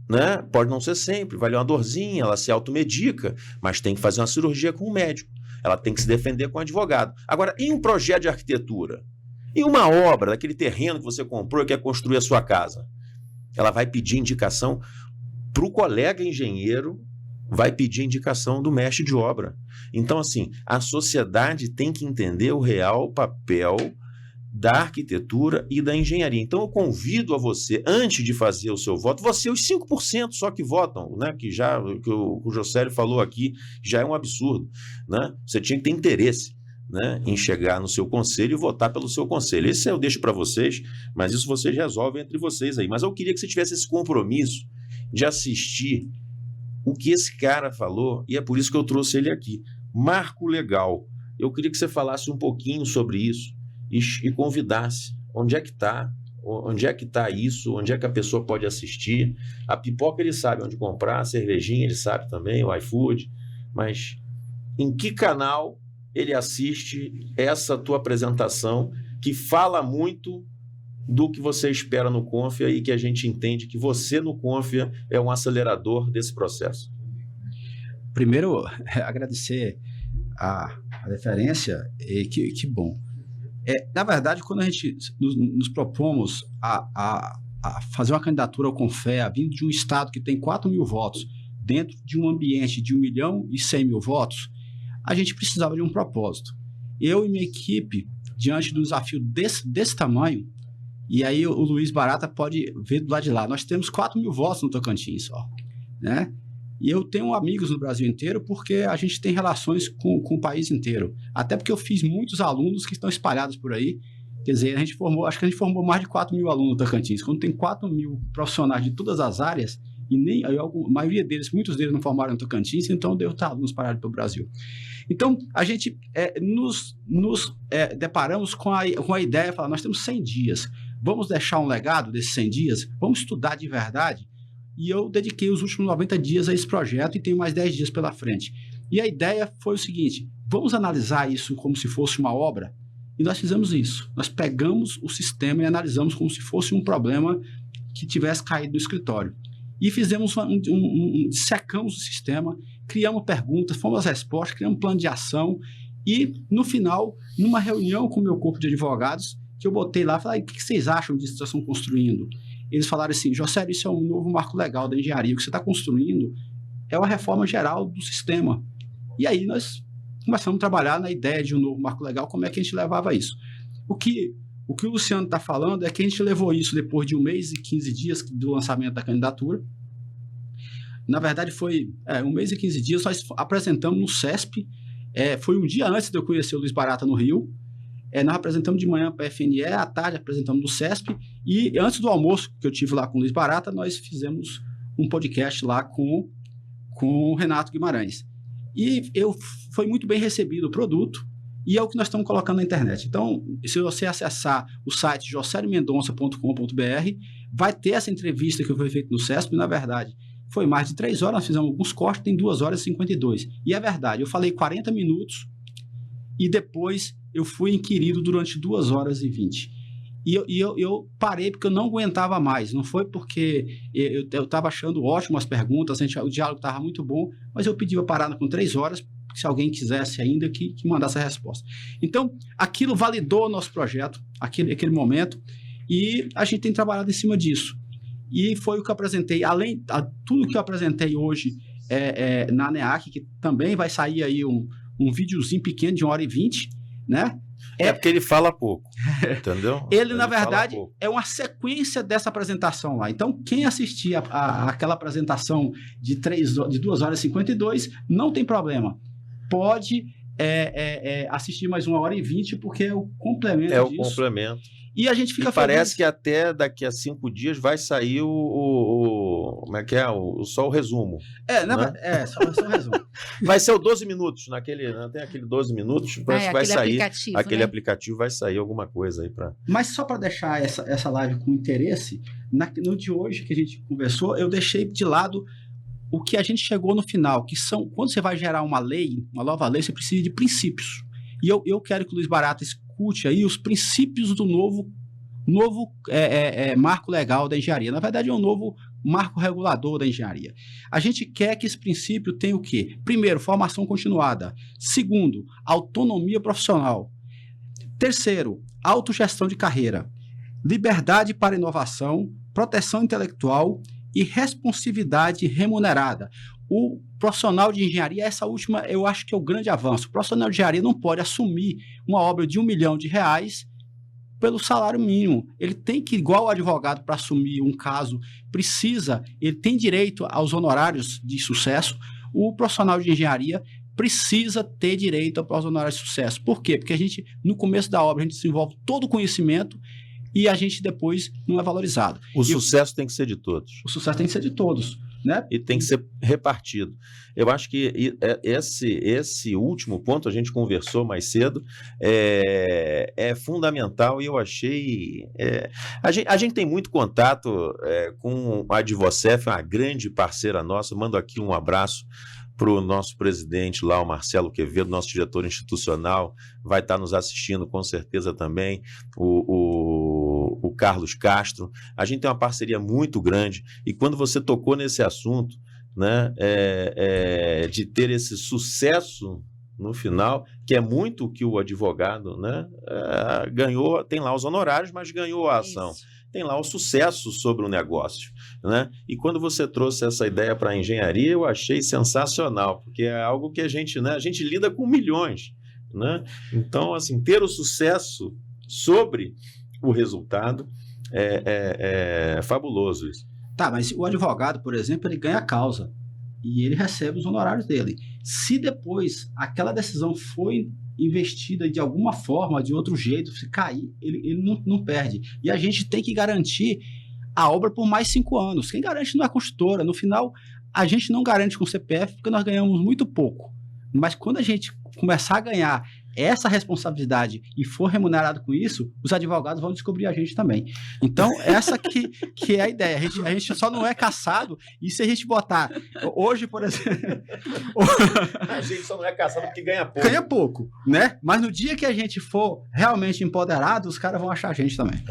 né? Pode não ser sempre, vai ler uma dorzinha, ela se automedica, mas tem que fazer uma cirurgia com o médico. Ela tem que se defender com o advogado. Agora, em um projeto de arquitetura, em uma obra, daquele terreno que você comprou e quer construir a sua casa, ela vai pedir indicação para o colega engenheiro, vai pedir indicação do mestre de obra. Então, assim, a sociedade tem que entender o real papel da arquitetura e da engenharia. Então, eu convido a você, antes de fazer o seu voto, os 5% só que votam, né? Que o Josélio falou aqui, já é um absurdo, né? Você tinha que ter interesse, né, em chegar no seu conselho e votar pelo seu conselho. Esse eu deixo para vocês, mas isso vocês resolvem entre vocês aí. Mas eu queria que você tivesse esse compromisso de assistir o que esse cara falou, e é por isso que eu trouxe ele aqui. Marco legal. Eu queria que você falasse um pouquinho sobre isso e convidasse. Onde é que está? Onde é que está isso? Onde é que a pessoa pode assistir? A pipoca ele sabe onde comprar, a cervejinha ele sabe também, o iFood, mas em que canal ele assiste essa tua apresentação que fala muito do que você espera no Confia e que a gente entende que você no Confia é um acelerador desse processo? Primeiro, agradecer a deferência, e que bom. Na verdade, quando a gente nos propomos a fazer uma candidatura ao Confea, vindo de um estado que tem 4 mil votos, dentro de um ambiente de 1.100.000 votos, a gente precisava de um propósito. Eu e minha equipe, diante de um desafio desse tamanho, e aí o Luiz Barata pode ver do lado de lá, nós temos 4 mil votos no Tocantins só, né? E eu tenho amigos no Brasil inteiro porque a gente tem relações com o país inteiro. Até porque eu fiz muitos alunos que estão espalhados por aí. Quer dizer, acho que a gente formou mais de 4 mil alunos no Tocantins. Quando tem 4 mil profissionais de todas as áreas, e a maioria deles, muitos deles não formaram no Tocantins, então deu alunos espalhados pelo Brasil. Então, a gente nos deparamos com a ideia de falar, nós temos 100 dias, vamos deixar um legado desses 100 dias? Vamos estudar de verdade? E eu dediquei os últimos 90 dias a esse projeto e tenho mais 10 dias pela frente. E a ideia foi o seguinte, vamos analisar isso como se fosse uma obra? E nós fizemos isso. Nós pegamos o sistema e analisamos como se fosse um problema que tivesse caído no escritório. E fizemos dissecamos o sistema, criamos perguntas, fomos às respostas, criamos um plano de ação e, no final, numa reunião com o meu corpo de advogados, que eu botei lá e falei, o que vocês acham disso que vocês estão construindo? Eles falaram assim, Josélio, isso é um novo marco legal da engenharia. O que você está construindo é uma reforma geral do sistema. E aí nós começamos a trabalhar na ideia de um novo marco legal, como é que a gente levava isso. O que o Luciano está falando é que a gente levou isso depois de 1 mês e 15 dias do lançamento da candidatura. Na verdade, foi 1 mês e 15 dias, nós apresentamos no CESP, foi um dia antes de eu conhecer o Luiz Barata no Rio. Nós apresentamos de manhã para a FNE, à tarde apresentamos no CESP, e antes do almoço que eu tive lá com o Luiz Barata, nós fizemos um podcast lá com o Renato Guimarães. E foi muito bem recebido o produto, e é o que nós estamos colocando na internet. Então, se você acessar o site joceliomendonça.com.br, vai ter essa entrevista que foi feita no CESP, na verdade, foi mais de 3 horas, nós fizemos alguns cortes, tem 2 horas e 52. E é verdade, eu falei 40 minutos, e depois eu fui inquirido durante 2 horas e 20. E eu parei porque eu não aguentava mais. Não foi porque eu estava achando ótimas as perguntas, o diálogo estava muito bom, mas eu pedi para parar com 3 horas, se alguém quisesse ainda que mandasse a resposta. Então, aquilo validou o nosso projeto, aquele momento, e a gente tem trabalhado em cima disso. E foi o que eu apresentei, além de tudo que eu apresentei hoje na NEAC, que também vai sair aí um videozinho pequeno de 1h20, né? Porque ele fala pouco, entendeu? Ele na verdade, é uma sequência dessa apresentação lá. Então, quem assistir aquela apresentação de 2 horas e 52, não tem problema. Pode assistir mais 1h20, porque é o complemento disso. É o complemento. E a gente fica parece que até daqui a 5 dias vai sair como é que é? Só o resumo. Só o resumo. Vai ser o 12 minutos, tem aquele 12 minutos, parece que vai sair. Aquele aplicativo vai sair alguma coisa aí para. Mas só para deixar essa live com interesse, no de hoje que a gente conversou, eu deixei de lado o que a gente chegou no final, que são, quando você vai gerar uma nova lei, você precisa de princípios. E eu quero que o Luiz Barata escute aí os princípios do novo marco legal da engenharia. Na verdade, é um novo marco regulador da engenharia. A gente quer que esse princípio tenha o quê? Primeiro, formação continuada. Segundo, autonomia profissional. Terceiro, autogestão de carreira. Liberdade para inovação, proteção intelectual e responsividade remunerada. O profissional de engenharia, essa última eu acho que é o grande avanço. O profissional de engenharia não pode assumir uma obra de R$1 milhão pelo salário mínimo. Ele tem que, igual o advogado, para assumir um caso, ele tem direito aos honorários de sucesso. O profissional de engenharia precisa ter direito aos honorários de sucesso. Por quê? Porque a gente, no começo da obra, a gente desenvolve todo o conhecimento e a gente depois não é valorizado. O sucesso tem que ser de todos. O sucesso tem que ser de todos. né? E tem que ser repartido. Eu acho que esse último ponto, a gente conversou mais cedo, é fundamental, e eu achei... a gente tem muito contato com a Advocef, uma grande parceira nossa. Mando aqui um abraço para o nosso presidente lá, o Marcelo Quevedo, nosso diretor institucional, vai estar nos assistindo com certeza também, o Carlos Castro. A gente tem uma parceria muito grande, e quando você tocou nesse assunto, né, de ter esse sucesso no final, que é muito o que o advogado, né, ganhou, tem lá os honorários, mas ganhou a ação. Isso. Tem lá o sucesso sobre o negócio, né? E quando você trouxe essa ideia para a engenharia, eu achei sensacional, porque é algo que a gente, né, a gente lida com milhões, né? Então, assim, ter o sucesso sobre o resultado é fabuloso isso. Tá, mas o advogado, por exemplo, ele ganha a causa e ele recebe os honorários dele. Se depois aquela decisão foi investida de alguma forma, de outro jeito, se cair, ele não perde. E a gente tem que garantir a obra por mais 5 anos. Quem garante não é a construtora. No final, a gente não garante com o CPF porque nós ganhamos muito pouco. Mas quando a gente começar a ganhar essa responsabilidade e for remunerado com isso, os advogados vão descobrir a gente também. Então, essa que é a ideia. A gente só não é caçado, e se a gente botar hoje, por exemplo... A gente só não é caçado porque ganha pouco. Ganha pouco, né? Mas no dia que a gente for realmente empoderado, os caras vão achar a gente também.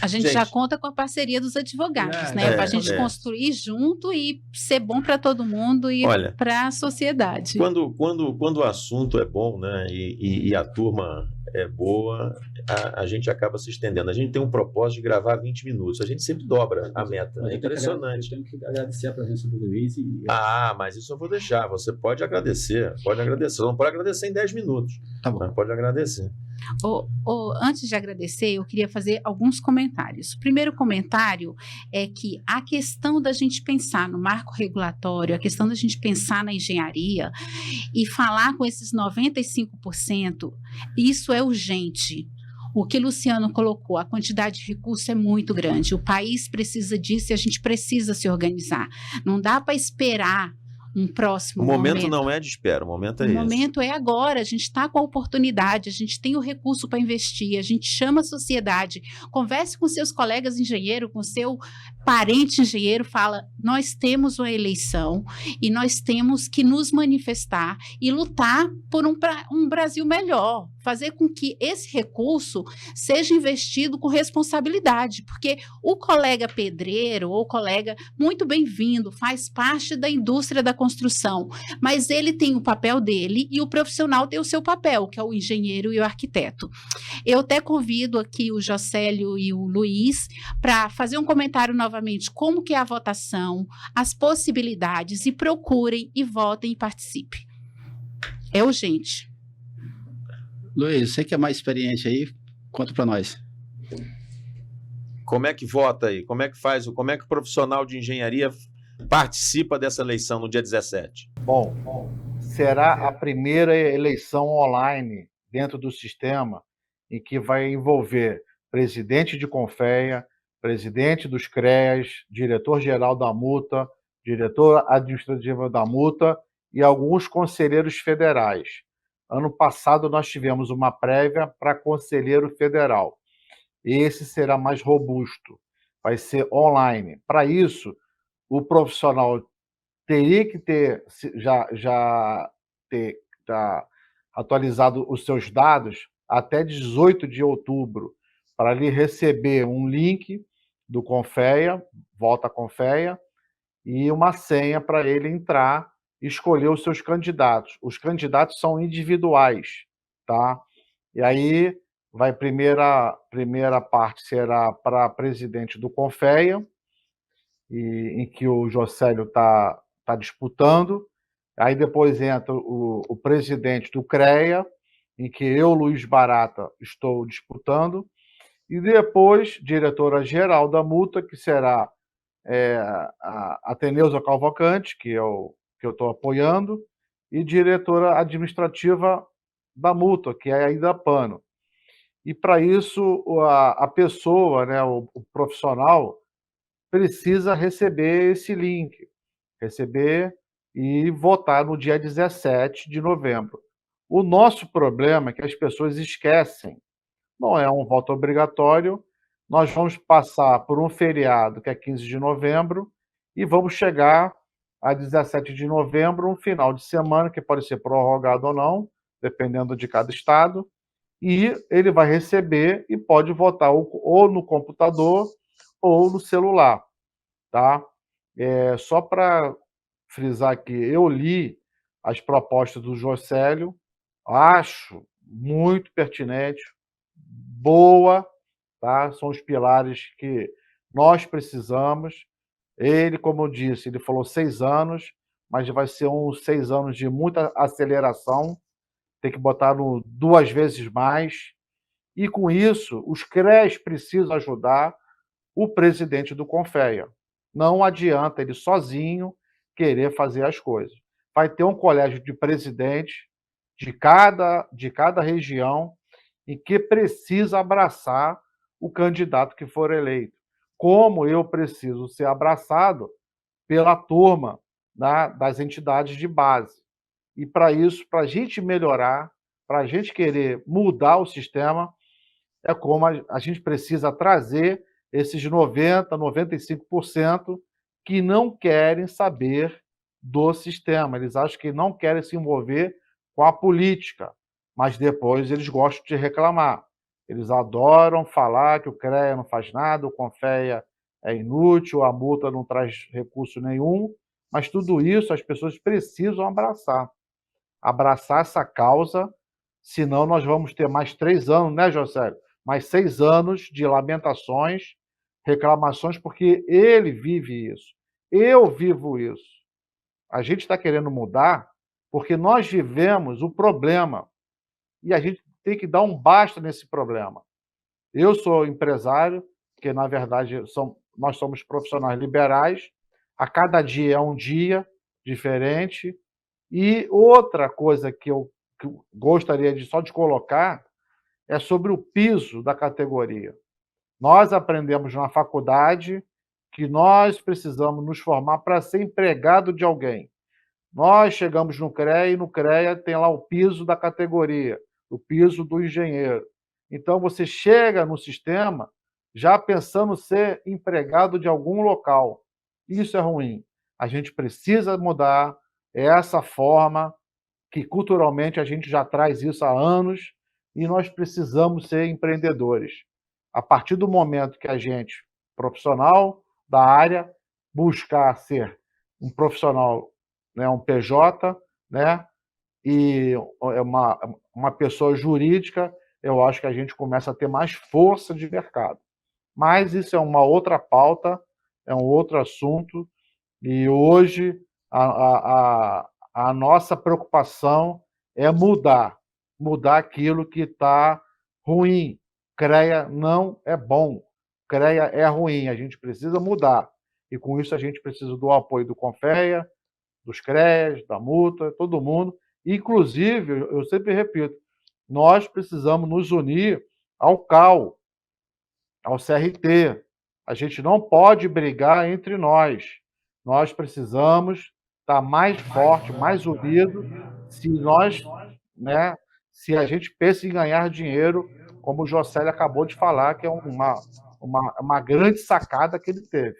A gente já conta com a parceria dos advogados, né? Para a gente construir junto e ser bom para todo mundo e para a sociedade. Quando o assunto é bom, né, e a turma é boa, a gente acaba se estendendo. A gente tem um propósito de gravar 20 minutos. A gente sempre dobra a meta. É impressionante. Eu tenho que agradecer a presença do Luiz. Mas isso eu vou deixar. Você pode agradecer. Você não pode agradecer em 10 minutos. Tá bom. Mas pode agradecer. Antes de agradecer, eu queria fazer alguns comentários. O primeiro comentário é que a questão da gente pensar no marco regulatório, a questão da gente pensar na engenharia e falar com esses 95%, isso é urgente. O que Luciano colocou, a quantidade de recursos é muito grande. O país precisa disso e a gente precisa se organizar. Não dá para esperar um próximo momento. O momento não é de espera, o momento é esse. O momento é agora, a gente está com a oportunidade, a gente tem o recurso para investir, a gente chama a sociedade, converse com seus colegas engenheiros, com seu parente engenheiro, fala, nós temos uma eleição e nós temos que nos manifestar e lutar por um Brasil melhor, fazer com que esse recurso seja investido com responsabilidade, porque o colega pedreiro ou colega muito bem-vindo, faz parte da indústria da construção, mas ele tem o papel dele e o profissional tem o seu papel, que é o engenheiro e o arquiteto. Eu até convido aqui o Jocélio e o Luiz para fazer um comentário novamente, como que é a votação, as possibilidades, e procurem e votem e participem. É urgente. Luiz, você que é mais experiente aí, conta para nós. Como é que vota aí? Como é que faz? Como é que o profissional de engenharia participa dessa eleição no dia 17? Bom, será a primeira eleição online dentro do sistema em que vai envolver presidente de Confea, presidente dos CREAs, diretor-geral da multa, diretor administrativo da multa e alguns conselheiros federais. Ano passado nós tivemos uma prévia para conselheiro federal. Esse será mais robusto, vai ser online. Para isso, o profissional teria que ter atualizado os seus dados até 18 de outubro, para ele receber um link do Confea, Volta Confea, e uma senha para ele entrar e escolher os seus candidatos. Os candidatos são individuais, tá? E aí primeira parte será para presidente do Confea, em que o Jocélio está disputando. Aí depois entra o presidente do CREA, em que eu, Luiz Barata, estou disputando. E depois, diretora-geral da multa, que será a Ateneuza Cavalcante, que eu estou apoiando, e diretora administrativa da multa, que é a Ida Pano. E para isso, a pessoa, né, o profissional, precisa receber esse link, receber e votar no dia 17 de novembro. O nosso problema é que as pessoas esquecem. Não é um voto obrigatório. Nós vamos passar por um feriado, que é 15 de novembro, e vamos chegar a 17 de novembro, um final de semana, que pode ser prorrogado ou não, dependendo de cada estado, e ele vai receber e pode votar ou no computador ou no celular, tá? Só para frisar aqui, eu li as propostas do Josélio, acho muito pertinente, boa, tá? São os pilares que nós precisamos. Ele, como eu disse, ele falou 6 anos, mas vai ser uns 6 anos de muita aceleração, tem que botar no 2 vezes mais, e com isso, os CREAs precisam ajudar o presidente do Confeia. Não adianta ele sozinho querer fazer as coisas. Vai ter um colégio de presidentes de cada região e que precisa abraçar o candidato que for eleito. Como eu preciso ser abraçado pela turma das entidades de base. E para isso, para a gente melhorar, para a gente querer mudar o sistema, é como a gente precisa trazer esses 90%, 95% que não querem saber do sistema. Eles acham que não querem se envolver com a política, mas depois eles gostam de reclamar. Eles adoram falar que o CREA não faz nada, o Confeia é inútil, a multa não traz recurso nenhum, mas tudo isso as pessoas precisam abraçar. Abraçar essa causa, senão nós vamos ter mais 3 anos, né, José? Mais 6 anos de lamentações, reclamações, porque ele vive isso. Eu vivo isso. A gente está querendo mudar porque nós vivemos o problema e a gente tem que dar um basta nesse problema. Eu sou empresário, que na verdade nós somos profissionais liberais, a cada dia é um dia diferente. E outra coisa que eu gostaria só de colocar é sobre o piso da categoria. Nós aprendemos na faculdade que nós precisamos nos formar para ser empregado de alguém. Nós chegamos no CREA e no CREA tem lá o piso da categoria, o piso do engenheiro. Então você chega no sistema já pensando ser empregado de algum local. Isso é ruim. A gente precisa mudar essa forma que culturalmente a gente já traz isso há anos e nós precisamos ser empreendedores. A partir do momento que a gente, profissional da área, buscar ser um profissional, né, um PJ, né, e uma pessoa jurídica, eu acho que a gente começa a ter mais força de mercado. Mas isso é uma outra pauta, é um outro assunto, e hoje a nossa preocupação é mudar aquilo que está ruim. CREA não é bom, CREA é ruim, a gente precisa mudar. E com isso a gente precisa do apoio do Confeia, dos CREAs, da multa, todo mundo. Inclusive, eu sempre repito, nós precisamos nos unir ao CAL, ao CRT. A gente não pode brigar entre nós. Nós precisamos estar mais forte, mais unido, se nós, né, se a gente pensa em ganhar dinheiro, como o Josélio acabou de falar, que é uma grande sacada que ele teve.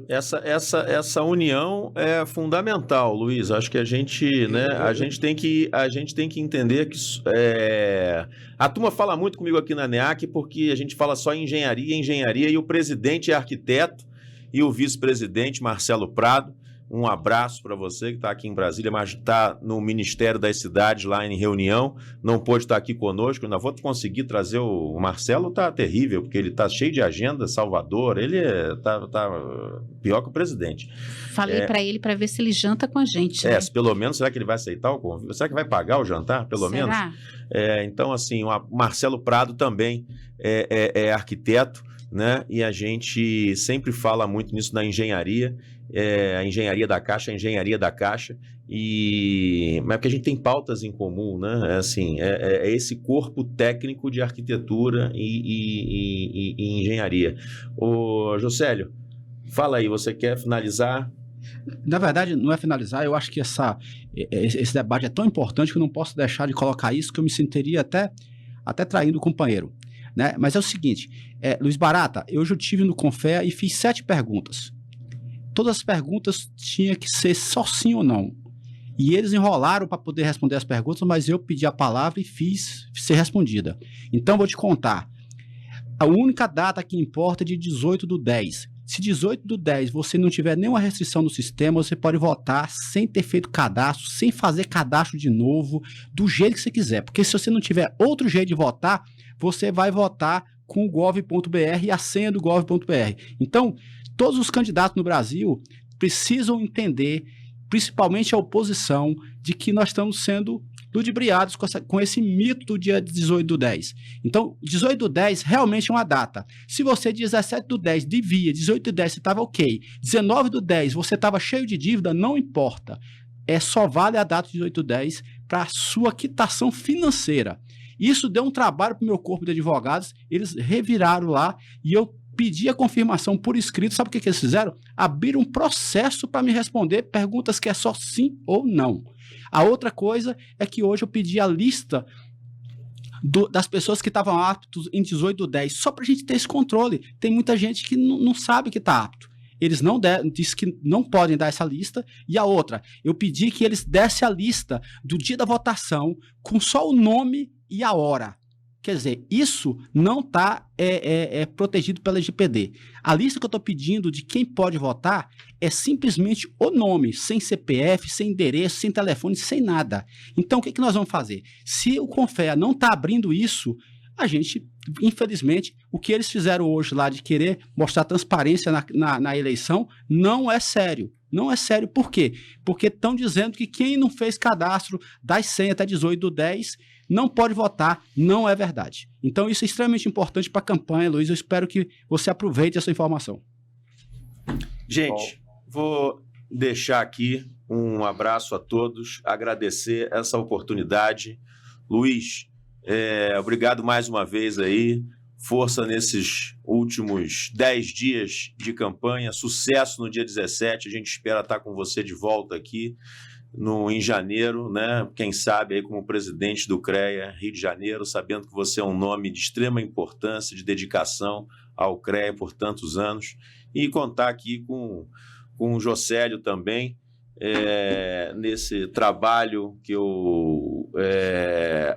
Essa união é fundamental, Luiz. Acho que a gente, né, a gente tem que entender que a turma fala muito comigo aqui na NEAC porque a gente fala só em engenharia, e o presidente é arquiteto e o vice-presidente Marcelo Prado. Um abraço para você que está aqui em Brasília, mas está no Ministério das Cidades, lá em reunião, não pôde estar aqui conosco. Ainda vou conseguir trazer o Marcelo, está terrível, porque ele está cheio de agenda, Salvador, ele está pior que o presidente. Falei para ele para ver se ele janta com a gente. Né? Pelo menos, será que ele vai aceitar o convite? Será que vai pagar o jantar, pelo menos? Então, assim, o Marcelo Prado também é arquiteto, né? E a gente sempre fala muito nisso na engenharia, a engenharia da Caixa, mas porque a gente tem pautas em comum, né? É esse corpo técnico de arquitetura e engenharia. Ô, Josélio, Fala aí, você quer finalizar? Na verdade, não é finalizar, eu acho que esse debate é tão importante que eu não posso deixar de colocar isso, que eu me sentiria até traindo o companheiro, né? Mas é o seguinte, Luiz Barata, hoje eu estive no Confea e fiz 7 perguntas. Todas as perguntas tinham que ser só sim ou não. E eles enrolaram para poder responder as perguntas, mas eu pedi a palavra e fiz ser respondida. Então, vou te contar. A única data que importa é de 18/10. Se 18/10 você não tiver nenhuma restrição no sistema, você pode votar sem ter feito cadastro, sem fazer cadastro de novo, do jeito que você quiser. Porque se você não tiver outro jeito de votar, você vai votar com o gov.br e a senha do gov.br. Então, todos os candidatos no Brasil precisam entender, principalmente a oposição, de que nós estamos sendo ludibriados com esse mito do dia 18/10. Então, 18/10 realmente é uma data. Se você 17/10 devia, 18/10 você estava ok, 19/10 você estava cheio de dívida, não importa. Só vale a data de 18/10 para a sua quitação financeira. Isso deu um trabalho para o meu corpo de advogados, eles reviraram lá e eu pedi a confirmação por escrito. Sabe o que eles fizeram? Abriram um processo para me responder perguntas que é só sim ou não. A outra coisa é que hoje eu pedi a lista das pessoas que estavam aptos em 18/10, só para a gente ter esse controle. Tem muita gente que não sabe que está apto. Eles disse que não podem dar essa lista. E a outra, eu pedi que eles dessem a lista do dia da votação com só o nome e a hora. Quer dizer, isso não está protegido pela LGPD. A lista que eu estou pedindo de quem pode votar é simplesmente o nome, sem CPF, sem endereço, sem telefone, sem nada. Então, o que nós vamos fazer? Se o Confea não está abrindo isso, a gente, infelizmente, o que eles fizeram hoje lá de querer mostrar transparência na eleição não é sério. Não é sério. Por quê? Porque estão dizendo que quem não fez cadastro das senhas até 18/10 não pode votar. Não é verdade. Então, isso é extremamente importante para a campanha, Luiz. Eu espero que você aproveite essa informação. Gente, vou deixar aqui um abraço a todos, agradecer essa oportunidade. Luiz, obrigado mais uma vez aí. Força nesses últimos 10 dias de campanha. Sucesso no dia 17. A gente espera estar com você de volta aqui em janeiro, né? Quem sabe aí como presidente do CREA Rio de Janeiro, sabendo que você é um nome de extrema importância, de dedicação ao CREA por tantos anos, e contar aqui com o Josélio também, nesse trabalho que eu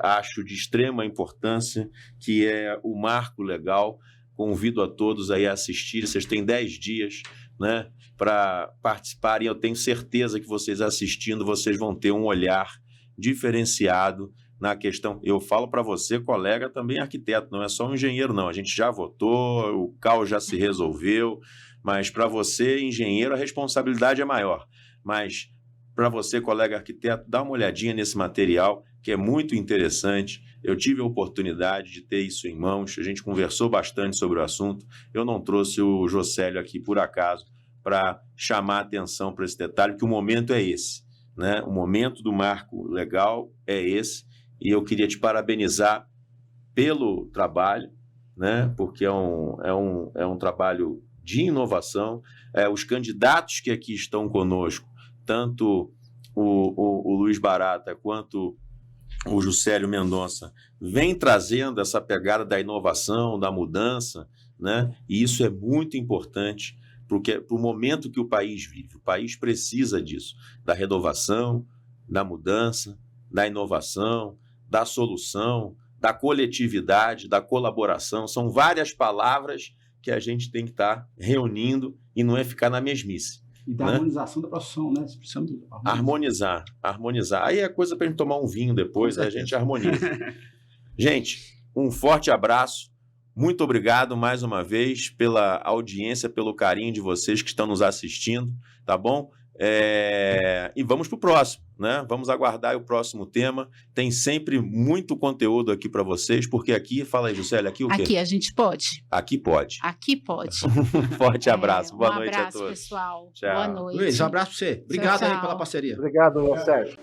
acho de extrema importância, que é o Marco Legal. Convido a todos aí a assistir. Vocês têm 10 dias, né, para participarem. Eu tenho certeza que vocês assistindo, vocês vão ter um olhar diferenciado na questão. Eu falo para você, colega, também arquiteto, não é só um engenheiro, não. A gente já votou, o CAU já se resolveu, mas para você, engenheiro, a responsabilidade é maior. Mas para você, colega arquiteto, dá uma olhadinha nesse material, que é muito interessante. Eu tive a oportunidade de ter isso em mãos, a gente conversou bastante sobre o assunto. Eu não trouxe o Josélio aqui por acaso para chamar a atenção para esse detalhe, porque o momento é esse, né? O momento do Marco Legal é esse, e eu queria te parabenizar pelo trabalho, né? Porque é um trabalho de inovação. Os candidatos que aqui estão conosco, tanto o Luiz Barata quanto o Juscelio Mendonça, vem trazendo essa pegada da inovação, da mudança, né? E isso é muito importante para o momento que o país vive. O país precisa disso, da renovação, da mudança, da inovação, da solução, da coletividade, da colaboração. São várias palavras que a gente tem que estar reunindo e não é ficar na mesmice. E da harmonização da profissão, né? Harmonizar. Aí é coisa para a gente tomar um vinho depois, a gente harmoniza. Gente, um forte abraço. Muito obrigado mais uma vez pela audiência, pelo carinho de vocês que estão nos assistindo, tá bom? E vamos para o próximo, né? Vamos aguardar o próximo tema. Tem sempre muito conteúdo aqui para vocês, porque aqui, fala aí, Juscelio, aqui o quê? Aqui a gente pode. Aqui pode. Aqui pode. Forte abraço. Boa noite a todos. Um abraço, pessoal. Tchau. Boa noite. Luiz, um abraço para você. Obrigado Tchau, aí tchau. pela parceria. Obrigado, Sérgio.